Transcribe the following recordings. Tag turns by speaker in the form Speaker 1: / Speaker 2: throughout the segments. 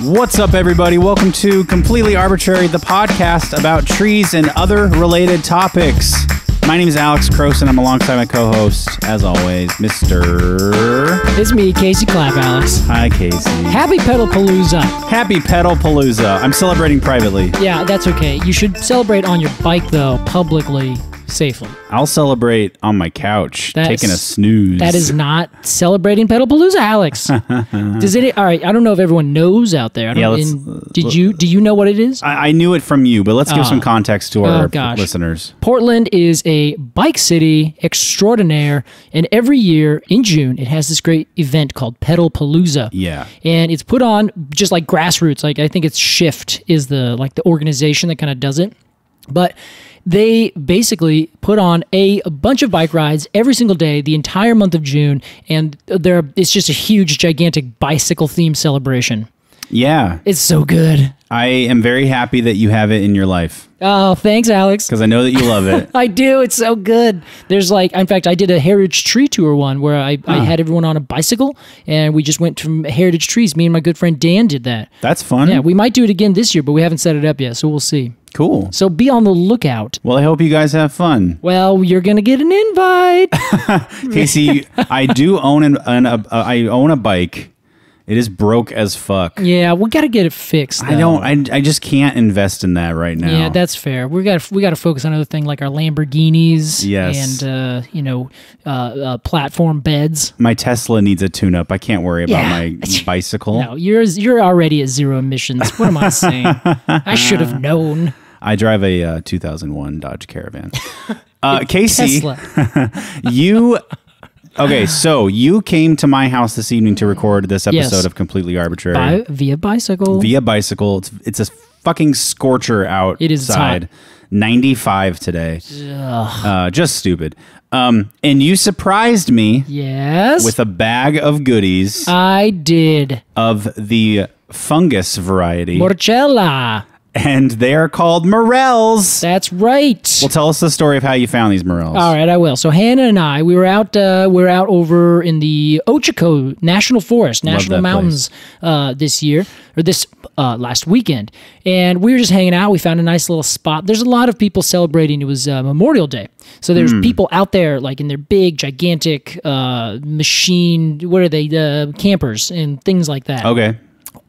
Speaker 1: What's up, everybody? Welcome to Completely Arbortrary, the podcast about trees and other related topics. My name is Alex Crowson. I'm alongside my co-host, as always, Mr.
Speaker 2: It's me, Casey Clapp, Alex.
Speaker 1: Hi, Casey.
Speaker 2: Happy Pedal Palooza.
Speaker 1: Happy Pedal Palooza. I'm celebrating privately.
Speaker 2: Yeah, that's okay. You should celebrate on your bike, though, publicly, safely.
Speaker 1: I'll celebrate on my couch, taking a snooze.
Speaker 2: That is not celebrating Pedal Palooza, Alex. All right, I don't know if everyone knows out there. Do you know what it is?
Speaker 1: I knew it from you, but let's give some context to our listeners.
Speaker 2: Portland is a bike city extraordinaire, and every year in June, it has this great event called Pedal Palooza.
Speaker 1: Yeah.
Speaker 2: And it's put on just like grassroots. Like, I think it's Shift is the organization that kind of does it. But they basically put on a bunch of bike rides every single day, the entire month of June, and it's just a huge, gigantic bicycle-themed celebration. Yeah. It's so good.
Speaker 1: I am very happy that you have it in your life.
Speaker 2: Oh, thanks, Alex.
Speaker 1: Because I know that you love it.
Speaker 2: I do. It's so good. There's in fact, I did a Heritage Tree Tour one where I had everyone on a bicycle, and we just went from Heritage Trees. Me and my good friend Dan did that.
Speaker 1: That's fun.
Speaker 2: Yeah, we might do it again this year, but we haven't set it up yet, so we'll see.
Speaker 1: Cool.
Speaker 2: So be on the lookout.
Speaker 1: Well, I hope you guys have fun.
Speaker 2: Well, you're going to get an invite.
Speaker 1: Casey, I do own I own a bike. It is broke as fuck.
Speaker 2: Yeah, we got to get it fixed, though.
Speaker 1: I just can't invest in that right now.
Speaker 2: Yeah, that's fair. We got to focus on other things like our Lamborghinis.
Speaker 1: Yes.
Speaker 2: And platform beds.
Speaker 1: My Tesla needs a tune-up. I can't worry about my bicycle.
Speaker 2: No, you're already at zero emissions. What am I saying? I should have known.
Speaker 1: I drive a 2001 Dodge Caravan. Casey,
Speaker 2: Tesla.
Speaker 1: Okay, so you came to my house this evening to record this episode of Completely Arbortrary.
Speaker 2: Via bicycle.
Speaker 1: Via bicycle. It's a fucking scorcher outside.
Speaker 2: It is hot.
Speaker 1: 95 today. Just stupid. And you surprised me.
Speaker 2: Yes.
Speaker 1: With a bag of goodies.
Speaker 2: I did.
Speaker 1: Of the fungus variety.
Speaker 2: Morchella.
Speaker 1: And they are called morels.
Speaker 2: That's right.
Speaker 1: Well, tell us the story of how you found these morels.
Speaker 2: All right, I will. So Hannah and I, we were out over in the Ochoco National Forest, National Mountains, this last weekend, and we were just hanging out. We found a nice little spot. There's a lot of people celebrating. It was Memorial Day, so there's people out there like in their big, gigantic machine. What are they? Campers and things like that. Okay.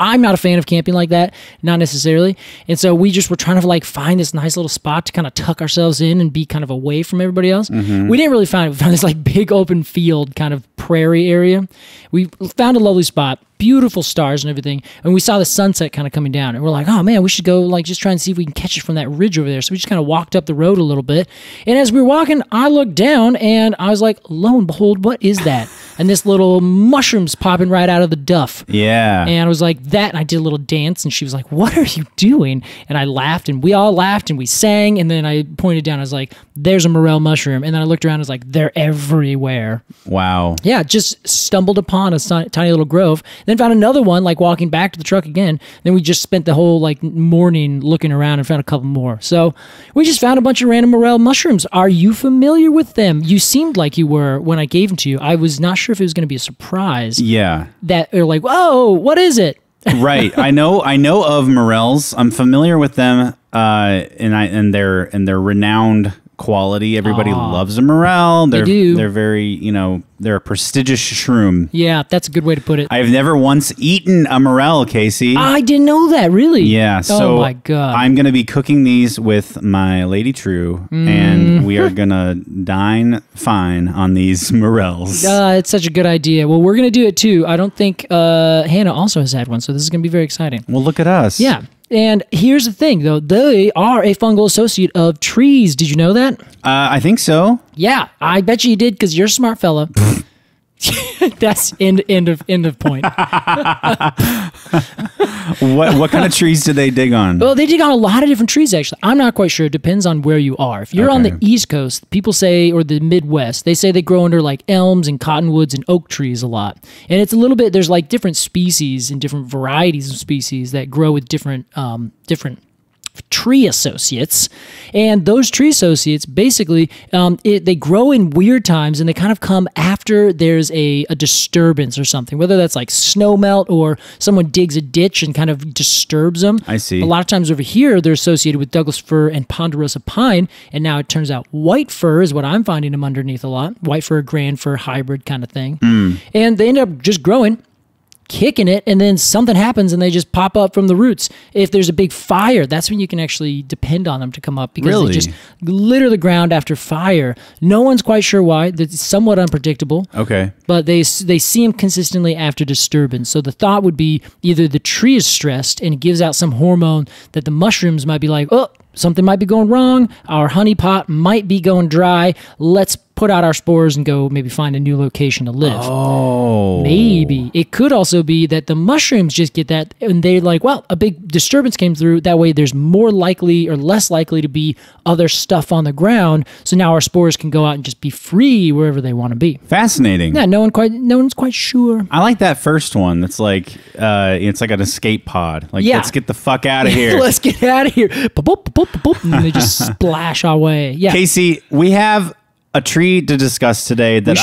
Speaker 2: I'm not a fan of camping like that, not necessarily. And so we just were trying to find this nice little spot to kind of tuck ourselves in and be kind of away from everybody else. Mm-hmm. We didn't really find it. We found this big open field kind of prairie area. We found a lovely spot, beautiful stars and everything. And we saw the sunset kind of coming down. And we're like, oh man, we should go just try and see if we can catch it from that ridge over there. So we just kind of walked up the road a little bit. And as we were walking, I looked down and I was like, lo and behold, what is that? And this little mushroom's popping right out of the duff. Yeah. And I was like, that. And I did a little dance. And she was like, what are you doing? And I laughed. And we all laughed. And we sang. And then I pointed down. I was like, there's a morel mushroom. And then I looked around. I was like, they're everywhere. Wow. Yeah. Just stumbled upon a tiny little grove. Then found another one, walking back to the truck again. Then we just spent the whole morning looking around and found a couple more. So we just found a bunch of random morel mushrooms. Are you familiar with them? You seemed like you were when I gave them to you. I was not sure if it was going to be a surprise. Yeah. That they're like, whoa, what is it?
Speaker 1: Right. I know of morels. I'm familiar with them and their renowned quality. Everybody loves a morel.
Speaker 2: They do.
Speaker 1: They're very, they're a prestigious shroom.
Speaker 2: Yeah, that's a good way to put it.
Speaker 1: I've never once eaten a morel, Casey.
Speaker 2: I didn't know that, really?
Speaker 1: Yeah, so
Speaker 2: oh my God.
Speaker 1: I'm going to be cooking these with my Lady True, and we are going to dine fine on these morels.
Speaker 2: It's such a good idea. Well, we're going to do it too. I don't think Hannah also has had one, so this is going to be very exciting.
Speaker 1: Well, look at us.
Speaker 2: Yeah. And here's the thing, though. They are a fungal associate of trees. Did you know that?
Speaker 1: I think so.
Speaker 2: Yeah, I bet you did because you're a smart fella. That's end of point.
Speaker 1: What kind of trees do they dig on?
Speaker 2: Well, they dig on a lot of different trees, actually. I'm not quite sure. It depends on where you are. If you're on the East Coast, people say, or the Midwest, they say they grow under elms and cottonwoods and oak trees a lot. And it's a little bit, there's different species and different varieties of species that grow with different tree associates, and those tree associates basically they grow in weird times, and they kind of come after there's a disturbance or something, whether that's like snow melt or someone digs a ditch and kind of disturbs them.
Speaker 1: I see.
Speaker 2: A lot of times over here they're associated with Douglas fir and ponderosa pine, and now it turns out white fir is what I'm finding them underneath a lot. White fir, grand fir hybrid kind of thing. And they end up just growing, kicking it, and then something happens and they just pop up from the roots. If there's a big fire, that's when you can actually depend on them to come up, because they just litter the ground after fire. No one's quite sure why. It's somewhat unpredictable.
Speaker 1: Okay.
Speaker 2: But they see them consistently after disturbance. So the thought would be either the tree is stressed and it gives out some hormone that the mushrooms might be like, oh, something might be going wrong. Our honey pot might be going dry. Let's put out our spores and go maybe find a new location to live.
Speaker 1: Oh.
Speaker 2: Maybe. It could also be that the mushrooms just get that and they're like, well, a big disturbance came through. That way there's more likely or less likely to be other stuff on the ground. So now our spores can go out and just be free wherever they want to be.
Speaker 1: Fascinating.
Speaker 2: Yeah, no one's quite sure.
Speaker 1: I like that first one. That's like it's like an escape pod. Like,
Speaker 2: Yeah.
Speaker 1: let's get the fuck out of here.
Speaker 2: Let's get out of here. Boop, boop, boop, boop, boop, and they just splash our way. Yeah.
Speaker 1: Casey, we have a tree to discuss today that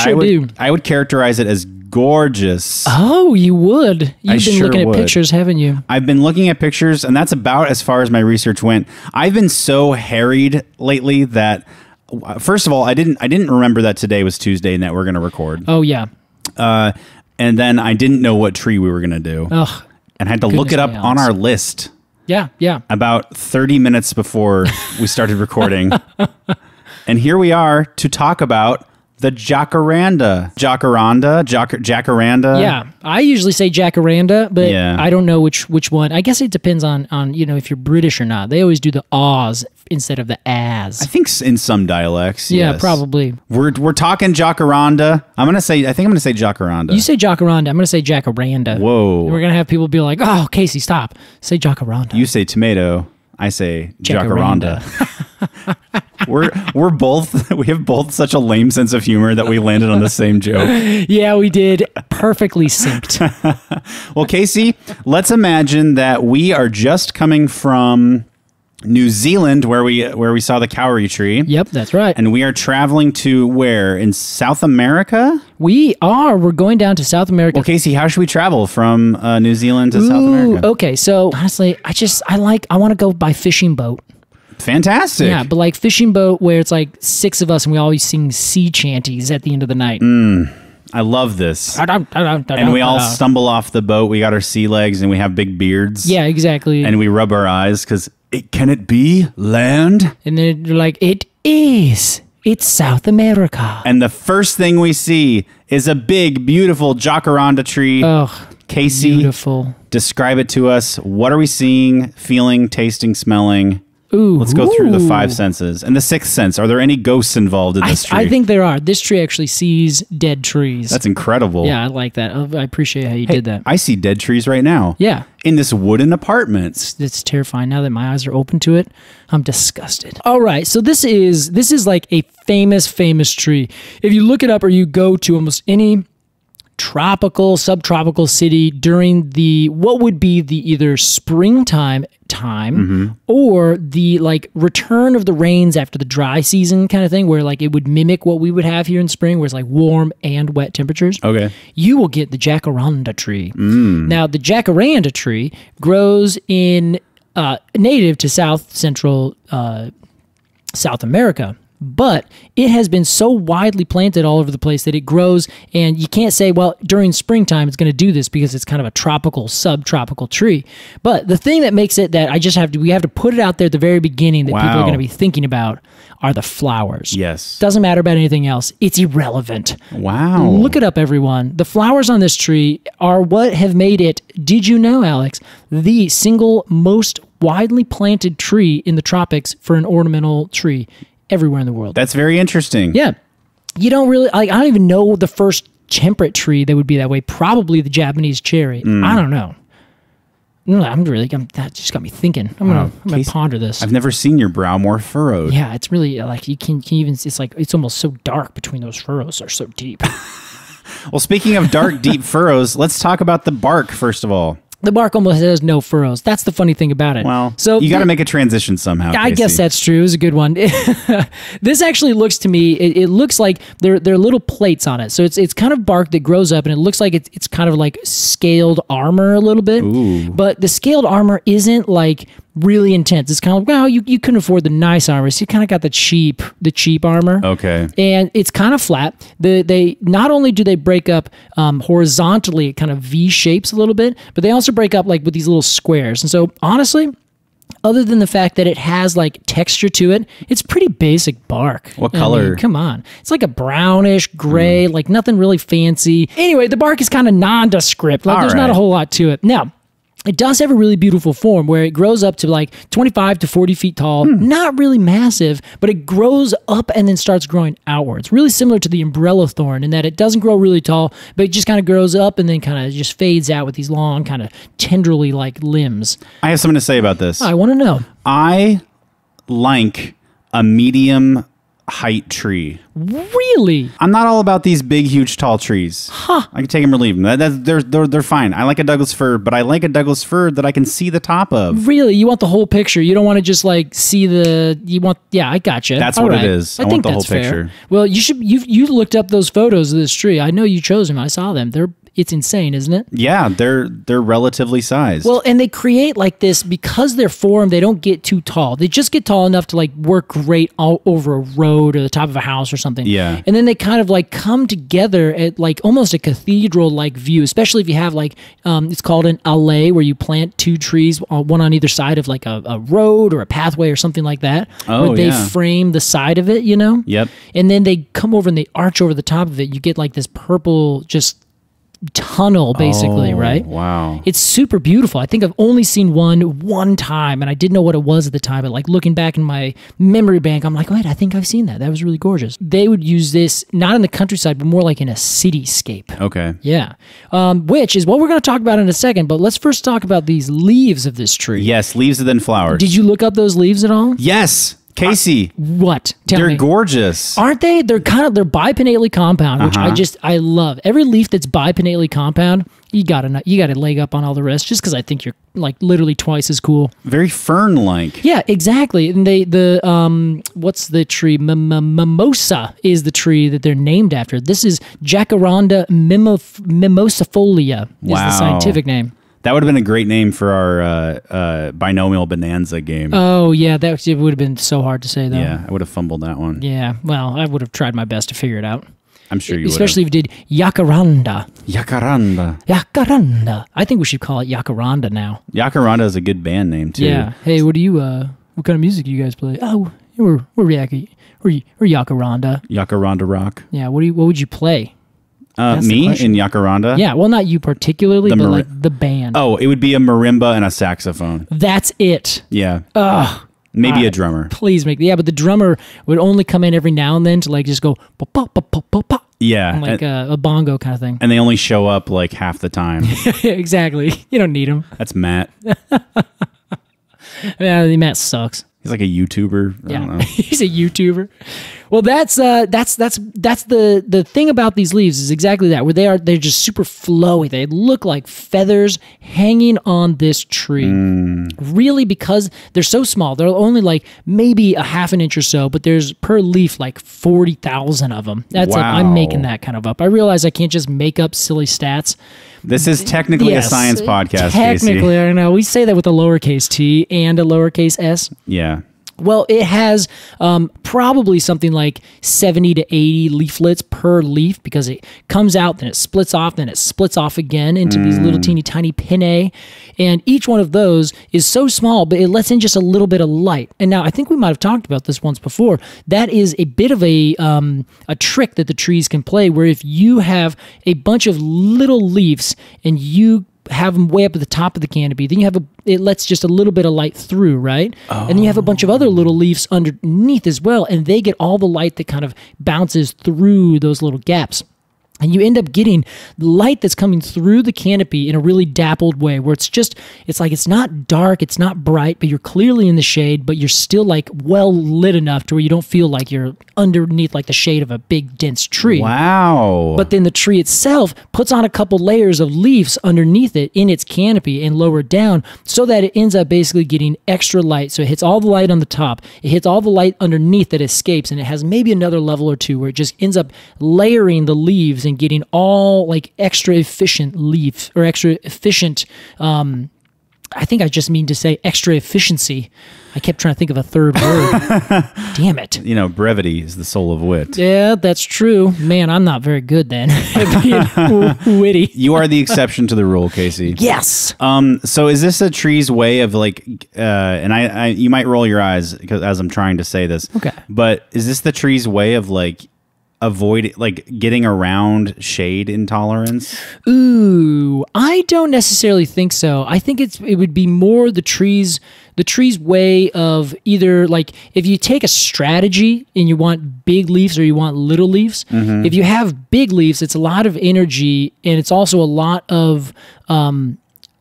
Speaker 1: I would characterize it as gorgeous.
Speaker 2: Oh, you would. You've been looking at pictures, haven't you?
Speaker 1: I've been looking at pictures, and that's about as far as my research went. I've been so harried lately that, first of all, I didn't remember that today was Tuesday and that we're going to record.
Speaker 2: Oh, yeah.
Speaker 1: And then I didn't know what tree we were going to do.
Speaker 2: Ugh.
Speaker 1: And I had to look it up on our list.
Speaker 2: Yeah, yeah.
Speaker 1: About 30 minutes before we started recording. And here we are to talk about the Jacaranda. Jacaranda.
Speaker 2: Yeah, I usually say Jacaranda, but
Speaker 1: Yeah.
Speaker 2: I don't know which one. I guess it depends on if you're British or not. They always do the ahs instead of the as.
Speaker 1: I think in some dialects.
Speaker 2: Yeah,
Speaker 1: yes.
Speaker 2: probably.
Speaker 1: We're talking Jacaranda. I think I'm gonna say Jacaranda.
Speaker 2: You say Jacaranda. I'm going to say Jacaranda.
Speaker 1: Whoa.
Speaker 2: And we're going to have people be like, "Oh, Casey, stop. Say Jacaranda."
Speaker 1: You say tomato. I say Jacaranda. We're both we have both such a lame sense of humor that we landed on the same joke.
Speaker 2: Yeah, we did. Perfectly synced.
Speaker 1: Well, Casey, let's imagine that we are just coming from New Zealand, where we saw the kauri tree.
Speaker 2: Yep, that's right.
Speaker 1: And we are traveling to where? In South America?
Speaker 2: We're going down to South America.
Speaker 1: Well, Casey, how should we travel from New Zealand to South America?
Speaker 2: Okay, so honestly, I want to go by fishing boat.
Speaker 1: Fantastic.
Speaker 2: Yeah, but like fishing boat where it's like 6 of us and we always sing sea chanties at the end of the night.
Speaker 1: I love this. And we all stumble off the boat. We got our sea legs and we have big beards.
Speaker 2: Yeah, exactly.
Speaker 1: And we rub our eyes because can it be land?
Speaker 2: And then they're like, it is. It's South America.
Speaker 1: And the first thing we see is a big, beautiful jacaranda tree.
Speaker 2: Oh,
Speaker 1: Casey,
Speaker 2: beautiful.
Speaker 1: Describe it to us. What are we seeing, feeling, tasting, smelling?
Speaker 2: Ooh,
Speaker 1: let's go through the 5 senses. And the 6th sense, are there any ghosts involved in this tree?
Speaker 2: I think there are. This tree actually sees dead trees.
Speaker 1: That's incredible.
Speaker 2: Yeah, I like that. I appreciate how you did that.
Speaker 1: I see dead trees right now.
Speaker 2: Yeah.
Speaker 1: In this wooden apartment.
Speaker 2: It's terrifying. Now that my eyes are open to it, I'm disgusted. All right, so this is like a famous tree. If you look it up or you go to almost any tropical, subtropical city during what would be the either springtime or the like return of the rains after the dry season kind of thing, where like it would mimic what we would have here in spring, where it's like warm and wet temperatures.
Speaker 1: Okay.
Speaker 2: You will get the jacaranda tree. Now, the jacaranda tree grows in native to central South America. But it has been so widely planted all over the place that it grows, and you can't say, well, during springtime it's going to do this because it's kind of a tropical, subtropical tree. But the thing that makes it that we have to put it out there at the very beginning that people are going to be thinking about are the flowers.
Speaker 1: Yes.
Speaker 2: Doesn't matter about anything else. It's irrelevant.
Speaker 1: Wow.
Speaker 2: Look it up, everyone. The flowers on this tree are what have made it, did you know, Alex, the single most widely planted tree in the tropics for an ornamental tree everywhere in the world.
Speaker 1: That's very interesting.
Speaker 2: Yeah. You don't really, I don't even know the first temperate tree that would be that way. Probably the Japanese cherry. I don't know. No, that just got me thinking. I'm gonna ponder this.
Speaker 1: I've never seen your brow more furrowed.
Speaker 2: Yeah, it's really like you can even, it's like, it's almost so dark between those furrows. They're so deep.
Speaker 1: Well, speaking of dark, deep furrows, let's talk about the bark first of all.
Speaker 2: The bark almost has no furrows. That's the funny thing about it.
Speaker 1: Well,
Speaker 2: so
Speaker 1: you got to make a transition somehow.
Speaker 2: I guess that's true. It was a good one. This actually looks to me, it looks like there are little plates on it. So it's kind of bark that grows up, and it looks like it's kind of like scaled armor a little bit.
Speaker 1: Ooh.
Speaker 2: But the scaled armor isn't like really intense. It's kind of like, well, you couldn't afford the nice armor, so you kind of got the cheap armor.
Speaker 1: Okay.
Speaker 2: And it's kind of flat. They not only do they break up horizontally, it kind of V shapes a little bit, but they also break up like with these little squares. And so honestly, other than the fact that it has like texture to it, it's pretty basic bark.
Speaker 1: What color?
Speaker 2: I mean, come on. It's like a brownish gray, like nothing really fancy. Anyway, the bark is kind of nondescript. Like there's not a whole lot to it. Now, it does have a really beautiful form where it grows up to like 25 to 40 feet tall. Not really massive, but it grows up and then starts growing outwards. Really similar to the umbrella thorn in that it doesn't grow really tall, but it just kind of grows up and then kind of just fades out with these long, kind of tendrily like limbs.
Speaker 1: I have something to say about this.
Speaker 2: I want to know.
Speaker 1: I like a medium height tree.
Speaker 2: Really?
Speaker 1: I'm not all about these big, huge, tall trees.
Speaker 2: Huh.
Speaker 1: I can take them or leave them. They're fine. I like a Douglas fir, but I like a Douglas fir that I can see the top of.
Speaker 2: Really? You want the whole picture. You don't want to just like see yeah, I gotcha.
Speaker 1: That's what it is. I want the whole picture.
Speaker 2: Well, you looked up those photos of this tree. I know you chose them. I saw them. It's insane, isn't it?
Speaker 1: Yeah, they're relatively sized.
Speaker 2: Well, and they create like this because they're formed. They don't get too tall. They just get tall enough to like work great all over a road or the top of a house or something.
Speaker 1: Yeah.
Speaker 2: And then they kind of like come together at like almost a cathedral-like view, especially if you have like it's called an allée where you plant two trees, one on either side of like a road or a pathway or something like that.
Speaker 1: Oh,
Speaker 2: where they frame the side of it, you know?
Speaker 1: Yep.
Speaker 2: And then they come over and they arch over the top of it. You get like this purple just tunnel basically, right?
Speaker 1: Wow.
Speaker 2: It's super beautiful. I think I've only seen one time, and I didn't know what it was at the time, but like looking back in my memory bank, I'm like, wait, I think I've seen that. That was really gorgeous. They would use this not in the countryside, but more like in a cityscape.
Speaker 1: Okay.
Speaker 2: Yeah. Which is what we're going to talk about in a second, but let's first talk about these leaves of this tree.
Speaker 1: Yes, leaves and then flowers.
Speaker 2: Did you look up those leaves at all?
Speaker 1: Yes. Casey.
Speaker 2: What? Tell
Speaker 1: They're
Speaker 2: me.
Speaker 1: gorgeous.
Speaker 2: Aren't they? They're bipinnately compound, which I love. Every leaf that's bipinnately compound, you got a leg up on all the rest just because I think you're like literally twice as cool.
Speaker 1: Very fern-like.
Speaker 2: Yeah, exactly. And what's the tree? Mimosa is the tree that they're named after. This is Jacaranda mimosifolia is the scientific name.
Speaker 1: That would have been a great name for our binomial bonanza game.
Speaker 2: Oh, yeah. It would have been so hard to say, though.
Speaker 1: Yeah, I would have fumbled that one.
Speaker 2: Yeah, well, I would have tried my best to figure it out.
Speaker 1: I'm sure you would.
Speaker 2: Especially if you did Jacaranda.
Speaker 1: Jacaranda.
Speaker 2: Jacaranda. I think we should call it Jacaranda now.
Speaker 1: Jacaranda is a good band name, too.
Speaker 2: Yeah. Hey, what kind of music do you guys play? Oh, we're Jacaranda.
Speaker 1: Jacaranda rock.
Speaker 2: Yeah, what would you play?
Speaker 1: Me in Jacaranda?
Speaker 2: Yeah, well, not you particularly, but like the band.
Speaker 1: Oh, it would be a marimba and a saxophone.
Speaker 2: That's it.
Speaker 1: Yeah.
Speaker 2: Ugh.
Speaker 1: Maybe a drummer.
Speaker 2: Please make... Yeah, but the drummer would only come in every now and then to like just go... Pop.
Speaker 1: Yeah.
Speaker 2: Like a bongo kind of thing.
Speaker 1: And they only show up like half the time.
Speaker 2: Exactly. You don't need them.
Speaker 1: That's Matt.
Speaker 2: Yeah, Matt sucks.
Speaker 1: He's like a YouTuber. I don't know.
Speaker 2: He's a YouTuber. Well, that's the thing about these leaves is exactly that, where they're just super flowy. They look like feathers hanging on this tree. Really, because they're so small, they're only like maybe a half an inch or so, but there's per leaf like 40,000 of them. That's I'm making that kind of up. I realize I can't just make up silly stats.
Speaker 1: This is technically a science podcast,
Speaker 2: Technically,
Speaker 1: Casey.
Speaker 2: I know. We say that with a lowercase t and a lowercase s.
Speaker 1: Yeah.
Speaker 2: Well, it has probably something like 70 to 80 leaflets per leaf because it comes out, then it splits off, then it splits off again into these little teeny tiny pinnae. And each one of those is so small, but it lets in just a little bit of light. And now I think we might have talked about this once before. That is a bit of a trick that the trees can play, where if you have a bunch of little leaves and you have them way up at the top of the canopy, then it lets just a little bit of light through, right? And then you have a bunch of other little leaves underneath as well, and they get all the light that kind of bounces through those little gaps. And you end up getting light that's coming through the canopy in a really dappled way where it's not dark, it's not bright, but you're clearly in the shade, but you're still like well lit enough to where you don't feel like you're underneath like the shade of a big dense tree.
Speaker 1: Wow.
Speaker 2: But then the tree itself puts on a couple layers of leaves underneath it in its canopy and lower down so that it ends up basically getting extra light. So it hits all the light on the top, it hits all the light underneath that escapes, and it has maybe another level or two where it just ends up layering the leaves and getting all like extra efficient leaves or extra efficient. I think I just mean to say extra efficiency. I kept trying to think of a third word. Damn it.
Speaker 1: You know, brevity is the soul of wit.
Speaker 2: Yeah, that's true. Man, I'm not very good then at being witty.
Speaker 1: You are the exception to the rule, Casey.
Speaker 2: Yes.
Speaker 1: So is this a tree's way of like, and I you might roll your eyes because as I'm trying to say this.
Speaker 2: Okay.
Speaker 1: But is this the tree's way of like getting around shade intolerance?
Speaker 2: Ooh, I don't necessarily think so. I think it would be more the tree's way of either like if you take a strategy and you want big leaves or you want little leaves. If you have big leaves, it's a lot of energy and it's also a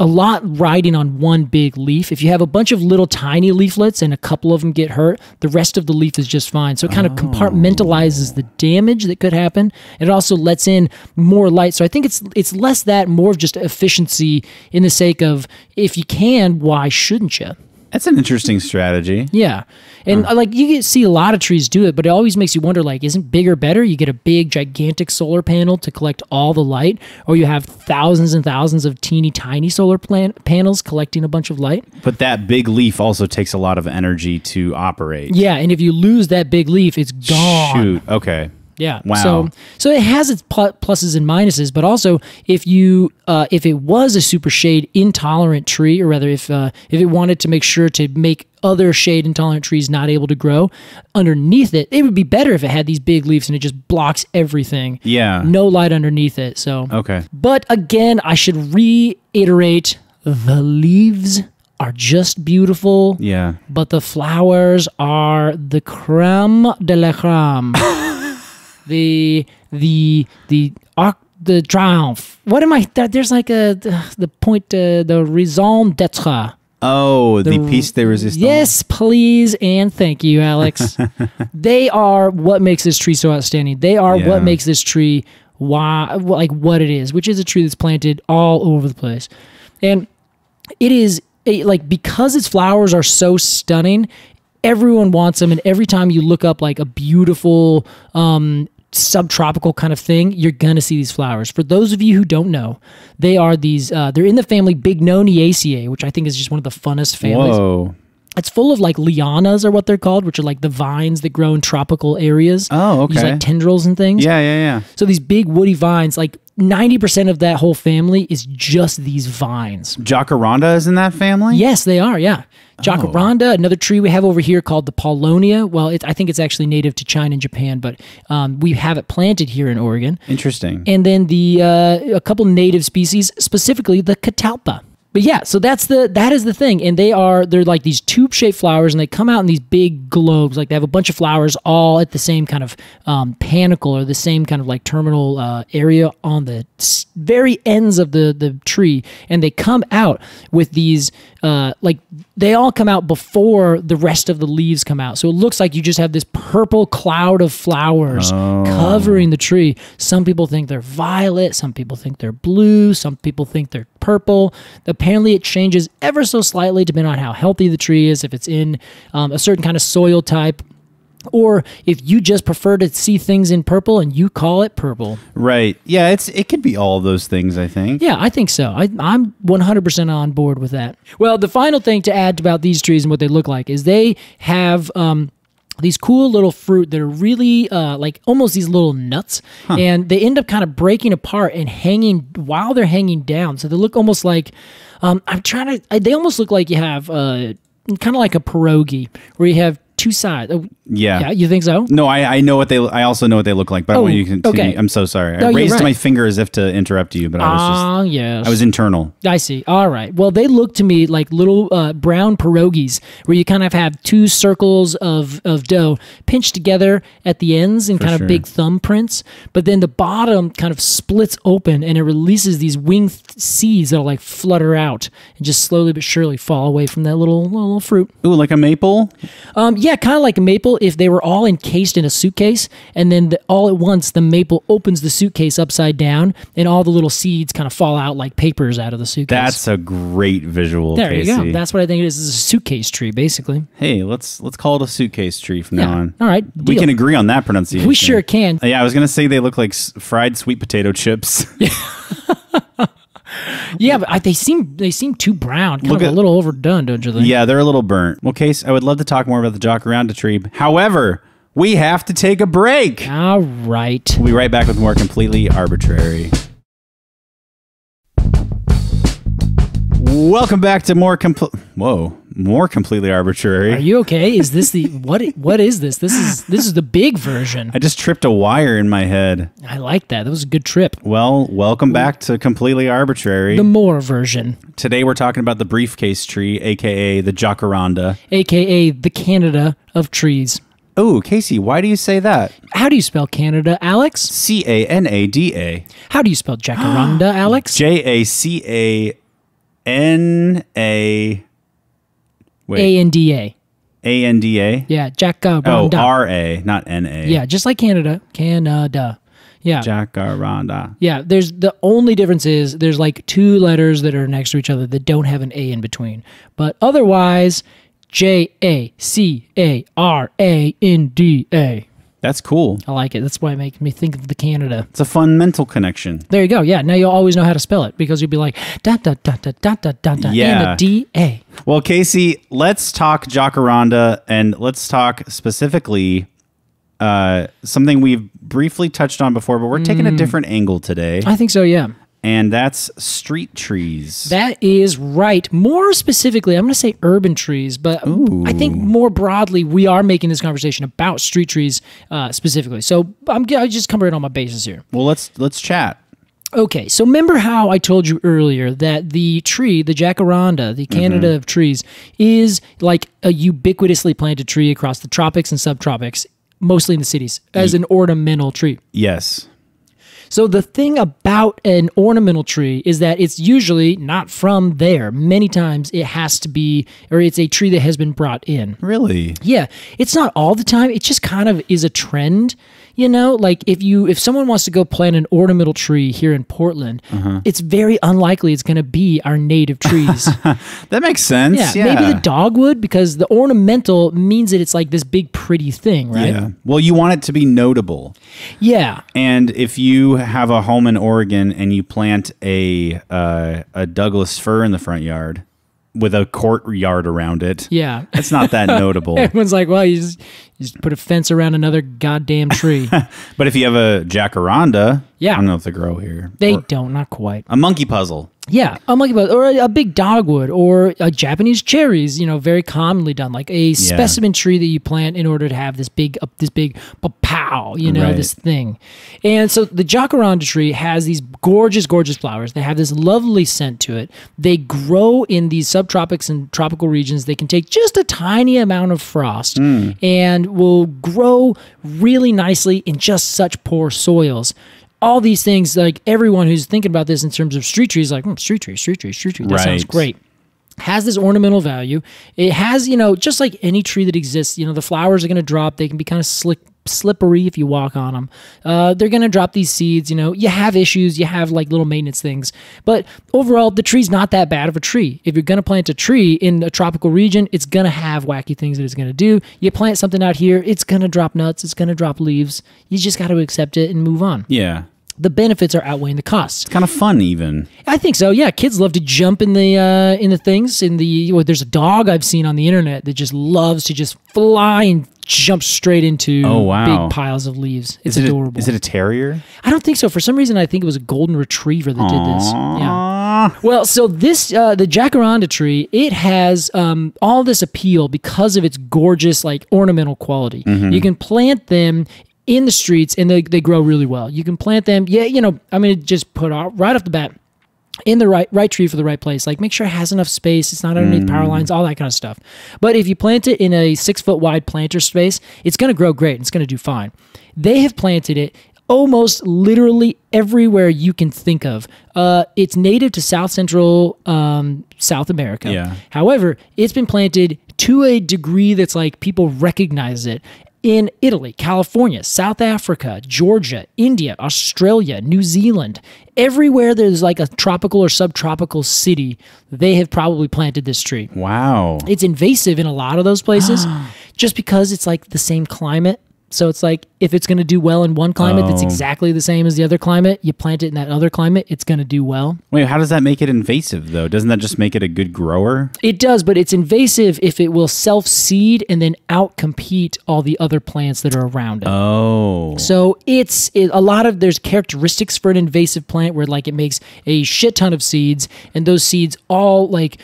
Speaker 2: lot riding on one big leaf. If you have a bunch of little tiny leaflets and a couple of them get hurt, the rest of the leaf is just fine. So it kind of compartmentalizes the damage that could happen. It also lets in more light. So I think it's less that, more of just efficiency in the sake of if you can, why shouldn't you?
Speaker 1: That's an interesting strategy.
Speaker 2: Yeah. And like you see a lot of trees do it, but it always makes you wonder, like, isn't bigger better? You get a big, gigantic solar panel to collect all the light, or you have thousands and thousands of teeny tiny solar panels collecting a bunch of light.
Speaker 1: But that big leaf also takes a lot of energy to operate.
Speaker 2: Yeah, and if you lose that big leaf, it's gone.
Speaker 1: Shoot. Okay.
Speaker 2: Yeah.
Speaker 1: Wow.
Speaker 2: So it has its pluses and minuses, but also if it was a super shade intolerant tree, or rather if it wanted to make sure to make other shade intolerant trees not able to grow underneath it, it would be better if it had these big leaves and it just blocks everything.
Speaker 1: Yeah.
Speaker 2: No light underneath it. So
Speaker 1: okay.
Speaker 2: But again, I should reiterate, the leaves are just beautiful.
Speaker 1: Yeah.
Speaker 2: But the flowers are the creme de la creme. The triumph. What am I? There's like the point, the raison d'être.
Speaker 1: Oh, the piece de resistance.
Speaker 2: Yes, please, and thank you, Alex. They are what makes this tree so outstanding. They are what makes this tree what it is, which is a tree that's planted all over the place, and it is because its flowers are so stunning. Everyone wants them, and every time you look up like a beautiful subtropical kind of thing, you're gonna see these flowers. For those of you who don't know, they are these. They're in the family Bignoniaceae, which I think is just one of the funnest families.
Speaker 1: Whoa.
Speaker 2: It's full of like lianas, are what they're called, which are like the vines that grow in tropical areas.
Speaker 1: Oh, okay.
Speaker 2: These like tendrils and things.
Speaker 1: Yeah.
Speaker 2: So these big woody vines, like 90% of that whole family is just these vines.
Speaker 1: Jacaranda is in that family?
Speaker 2: Yes, they are, yeah. Jacaranda, another tree we have over here called the Paulonia. Well, I think it's actually native to China and Japan, but we have it planted here in Oregon.
Speaker 1: Interesting.
Speaker 2: And then a couple native species, specifically the catalpa. But yeah, so that is the thing, and they're like these tube-shaped flowers, and they come out in these big globes. Like they have a bunch of flowers all at the same kind of panicle, or the same kind of like terminal area on the very ends of the tree, and they come out with these they all come out before the rest of the leaves come out. So it looks like you just have this purple cloud of flowers covering the tree. Some people think they're violet, some people think they're blue, some people think they're purple. Apparently it changes ever so slightly depending on how healthy the tree is, if it's in a certain kind of soil type, or if you just prefer to see things in purple and you call it purple.
Speaker 1: Right. Yeah, it could be all of those things, I think.
Speaker 2: Yeah, I think so. I'm 100% on board with that. Well, the final thing to add about these trees and what they look like is they have these cool little fruit that are really like almost these little nuts, and they end up kind of breaking apart and hanging while they're hanging down. So they look almost like they almost look like you have kind of like a pierogi, where you have two sides. Oh,
Speaker 1: Yeah.
Speaker 2: you think so?
Speaker 1: No, I know what I also know what they look like, but I want you to continue.
Speaker 2: okay.
Speaker 1: I'm so sorry.
Speaker 2: No,
Speaker 1: I
Speaker 2: you're
Speaker 1: raised
Speaker 2: right.
Speaker 1: my finger as if to interrupt you, but
Speaker 2: Yes.
Speaker 1: I was internal.
Speaker 2: I see. All right. Well, they look to me like little brown pierogies where you kind of have two circles of dough pinched together at the ends in kind of big thumbprints, but then the bottom kind of splits open and it releases these winged seeds that'll like flutter out and just slowly but surely fall away from that little fruit.
Speaker 1: Ooh, like a maple?
Speaker 2: Yeah, kind of like a maple if they were all encased in a suitcase, and then all at once the maple opens the suitcase upside down, and all the little seeds kind of fall out like papers out of the suitcase.
Speaker 1: That's a great visual,
Speaker 2: there
Speaker 1: Casey.
Speaker 2: you go. That's what I think it is. It's a suitcase tree, basically.
Speaker 1: Hey, let's call it a suitcase tree from now on.
Speaker 2: All right,
Speaker 1: We
Speaker 2: deal.
Speaker 1: can agree on that pronunciation.
Speaker 2: We sure can.
Speaker 1: Yeah, I was gonna say they look like fried sweet potato chips.
Speaker 2: Yeah, but they seem too brown, kind of a little overdone, don't you think?
Speaker 1: Yeah, they're a little burnt. Well, Case, I would love to talk more about the Jacaranda tree. However, we have to take a break.
Speaker 2: All right.
Speaker 1: We'll be right back with more Completely Arbortrary. Welcome back to more Completely Arbortrary.
Speaker 2: Are you okay? Is this the what is this? This is the big version.
Speaker 1: I just tripped a wire in my head.
Speaker 2: I like that. That was a good trip.
Speaker 1: Well, welcome back to Completely Arbortrary.
Speaker 2: The more version.
Speaker 1: Today we're talking about the briefcase tree, aka the Jacaranda,
Speaker 2: aka the Canada of trees.
Speaker 1: Oh, Casey, why do you say that?
Speaker 2: How do you spell Canada, Alex?
Speaker 1: Canada.
Speaker 2: How do you spell Jacaranda, Alex?
Speaker 1: Jacana. Wait.
Speaker 2: A-N-D-A.
Speaker 1: A-N-D-A?
Speaker 2: Yeah, Jacaranda.
Speaker 1: Oh, R-A, not N-A.
Speaker 2: Yeah, just like Canada. Canada. Yeah.
Speaker 1: Jacaranda.
Speaker 2: Yeah, the only difference is there's like two letters that are next to each other that don't have an A in between. But otherwise, Jacaranda.
Speaker 1: That's cool.
Speaker 2: I like it. That's why it makes me think of the Canada.
Speaker 1: It's a fun mental connection.
Speaker 2: There you go. Yeah, now you'll always know how to spell it because you'll be like, da da da da da da da da
Speaker 1: Yeah.
Speaker 2: and a D-A.
Speaker 1: Well, Casey, let's talk Jacaranda, and let's talk specifically something we've briefly touched on before, but we're taking a different angle today,
Speaker 2: I think so, yeah.
Speaker 1: and that's street trees.
Speaker 2: That is right. More specifically, I'm going to say urban trees, but I think more broadly, we are making this conversation about street trees specifically. So I just come right on my bases here.
Speaker 1: Well, let's chat.
Speaker 2: Okay, so remember how I told you earlier that the tree, the Jacaranda, the Canada of trees, is like a ubiquitously planted tree across the tropics and subtropics, mostly in the cities, as an ornamental tree.
Speaker 1: Yes.
Speaker 2: So the thing about an ornamental tree is that it's usually not from there. Many times it has to be, or it's a tree that has been brought in.
Speaker 1: Really?
Speaker 2: Yeah, it's not all the time. It just kind of is a trend. You know, like if someone wants to go plant an ornamental tree here in Portland, it's very unlikely it's going to be our native trees.
Speaker 1: That makes sense. Yeah.
Speaker 2: Maybe the dogwood, because the ornamental means that it's like this big pretty thing, right?
Speaker 1: Yeah. Well, you want it to be notable.
Speaker 2: Yeah.
Speaker 1: And if you have a home in Oregon and you plant a Douglas fir in the front yard with a courtyard around it,
Speaker 2: Yeah.
Speaker 1: it's not that notable.
Speaker 2: Everyone's like, well, you just put a fence around another goddamn tree.
Speaker 1: But if you have a Jacaranda,
Speaker 2: Yeah.
Speaker 1: I don't know if they grow here.
Speaker 2: They
Speaker 1: Or
Speaker 2: don't, not quite.
Speaker 1: a monkey puzzle.
Speaker 2: Yeah, I'm like about, or a big dogwood, or a Japanese cherries. You know, very commonly done, like a specimen tree that you plant in order to have this big pow. You know,
Speaker 1: Right.
Speaker 2: this thing. And so the Jacaranda tree has these gorgeous, gorgeous flowers. They have this lovely scent to it. They grow in these subtropics and tropical regions. They can take just a tiny amount of frost and will grow really nicely in just such poor soils. All these things, like everyone who's thinking about this in terms of street trees, like street tree. That sounds
Speaker 1: Right.
Speaker 2: great. Has this ornamental value. It has, you know, just like any tree that exists, you know, the flowers are going to drop. They can be kind of slippery if you walk on them. They're going to drop these seeds. You know, you have issues. You have like little maintenance things. But overall, the tree's not that bad of a tree. If you're going to plant a tree in a tropical region, it's going to have wacky things that it's going to do. You plant something out here, it's going to drop nuts. It's going to drop leaves. You just got to accept it and move on.
Speaker 1: Yeah.
Speaker 2: The benefits are outweighing the costs.
Speaker 1: It's kind of fun even.
Speaker 2: I think so. Yeah, kids love to jump in the things. There's a dog I've seen on the internet that just loves to just fly and jump straight into big piles of leaves. It's adorable.
Speaker 1: Is it a terrier?
Speaker 2: I don't think so. For some reason, I think it was a golden retriever that did this. Yeah. Well, so this the Jacaranda tree, it has all this appeal because of its gorgeous like ornamental quality. You can plant them in the streets and they grow really well. You can plant them. Yeah, you know, I'm going to just put right off the bat in the right tree for the right place. Like make sure it has enough space. It's not underneath power lines, all that kind of stuff. But if you plant it in a 6-foot wide planter space, it's going to grow great and it's going to do fine. They have planted it almost literally everywhere you can think of. It's native to South Central South America.
Speaker 1: Yeah.
Speaker 2: However, it's been planted to a degree that's like people recognize it. In Italy, California, South Africa, Georgia, India, Australia, New Zealand, everywhere there's like a tropical or subtropical city, they have probably planted this tree.
Speaker 1: Wow.
Speaker 2: It's invasive in a lot of those places just because it's like the same climate. So it's like if it's going to do well in one climate that's exactly the same as the other climate, you plant it in that other climate, it's going to do well.
Speaker 1: Wait, how does that make it invasive, though? Doesn't that just make it a good grower?
Speaker 2: It does, but it's invasive if it will self-seed and then out-compete all the other plants that are around it.
Speaker 1: Oh.
Speaker 2: So there's characteristics for an invasive plant where like it makes a shit ton of seeds, and those seeds all like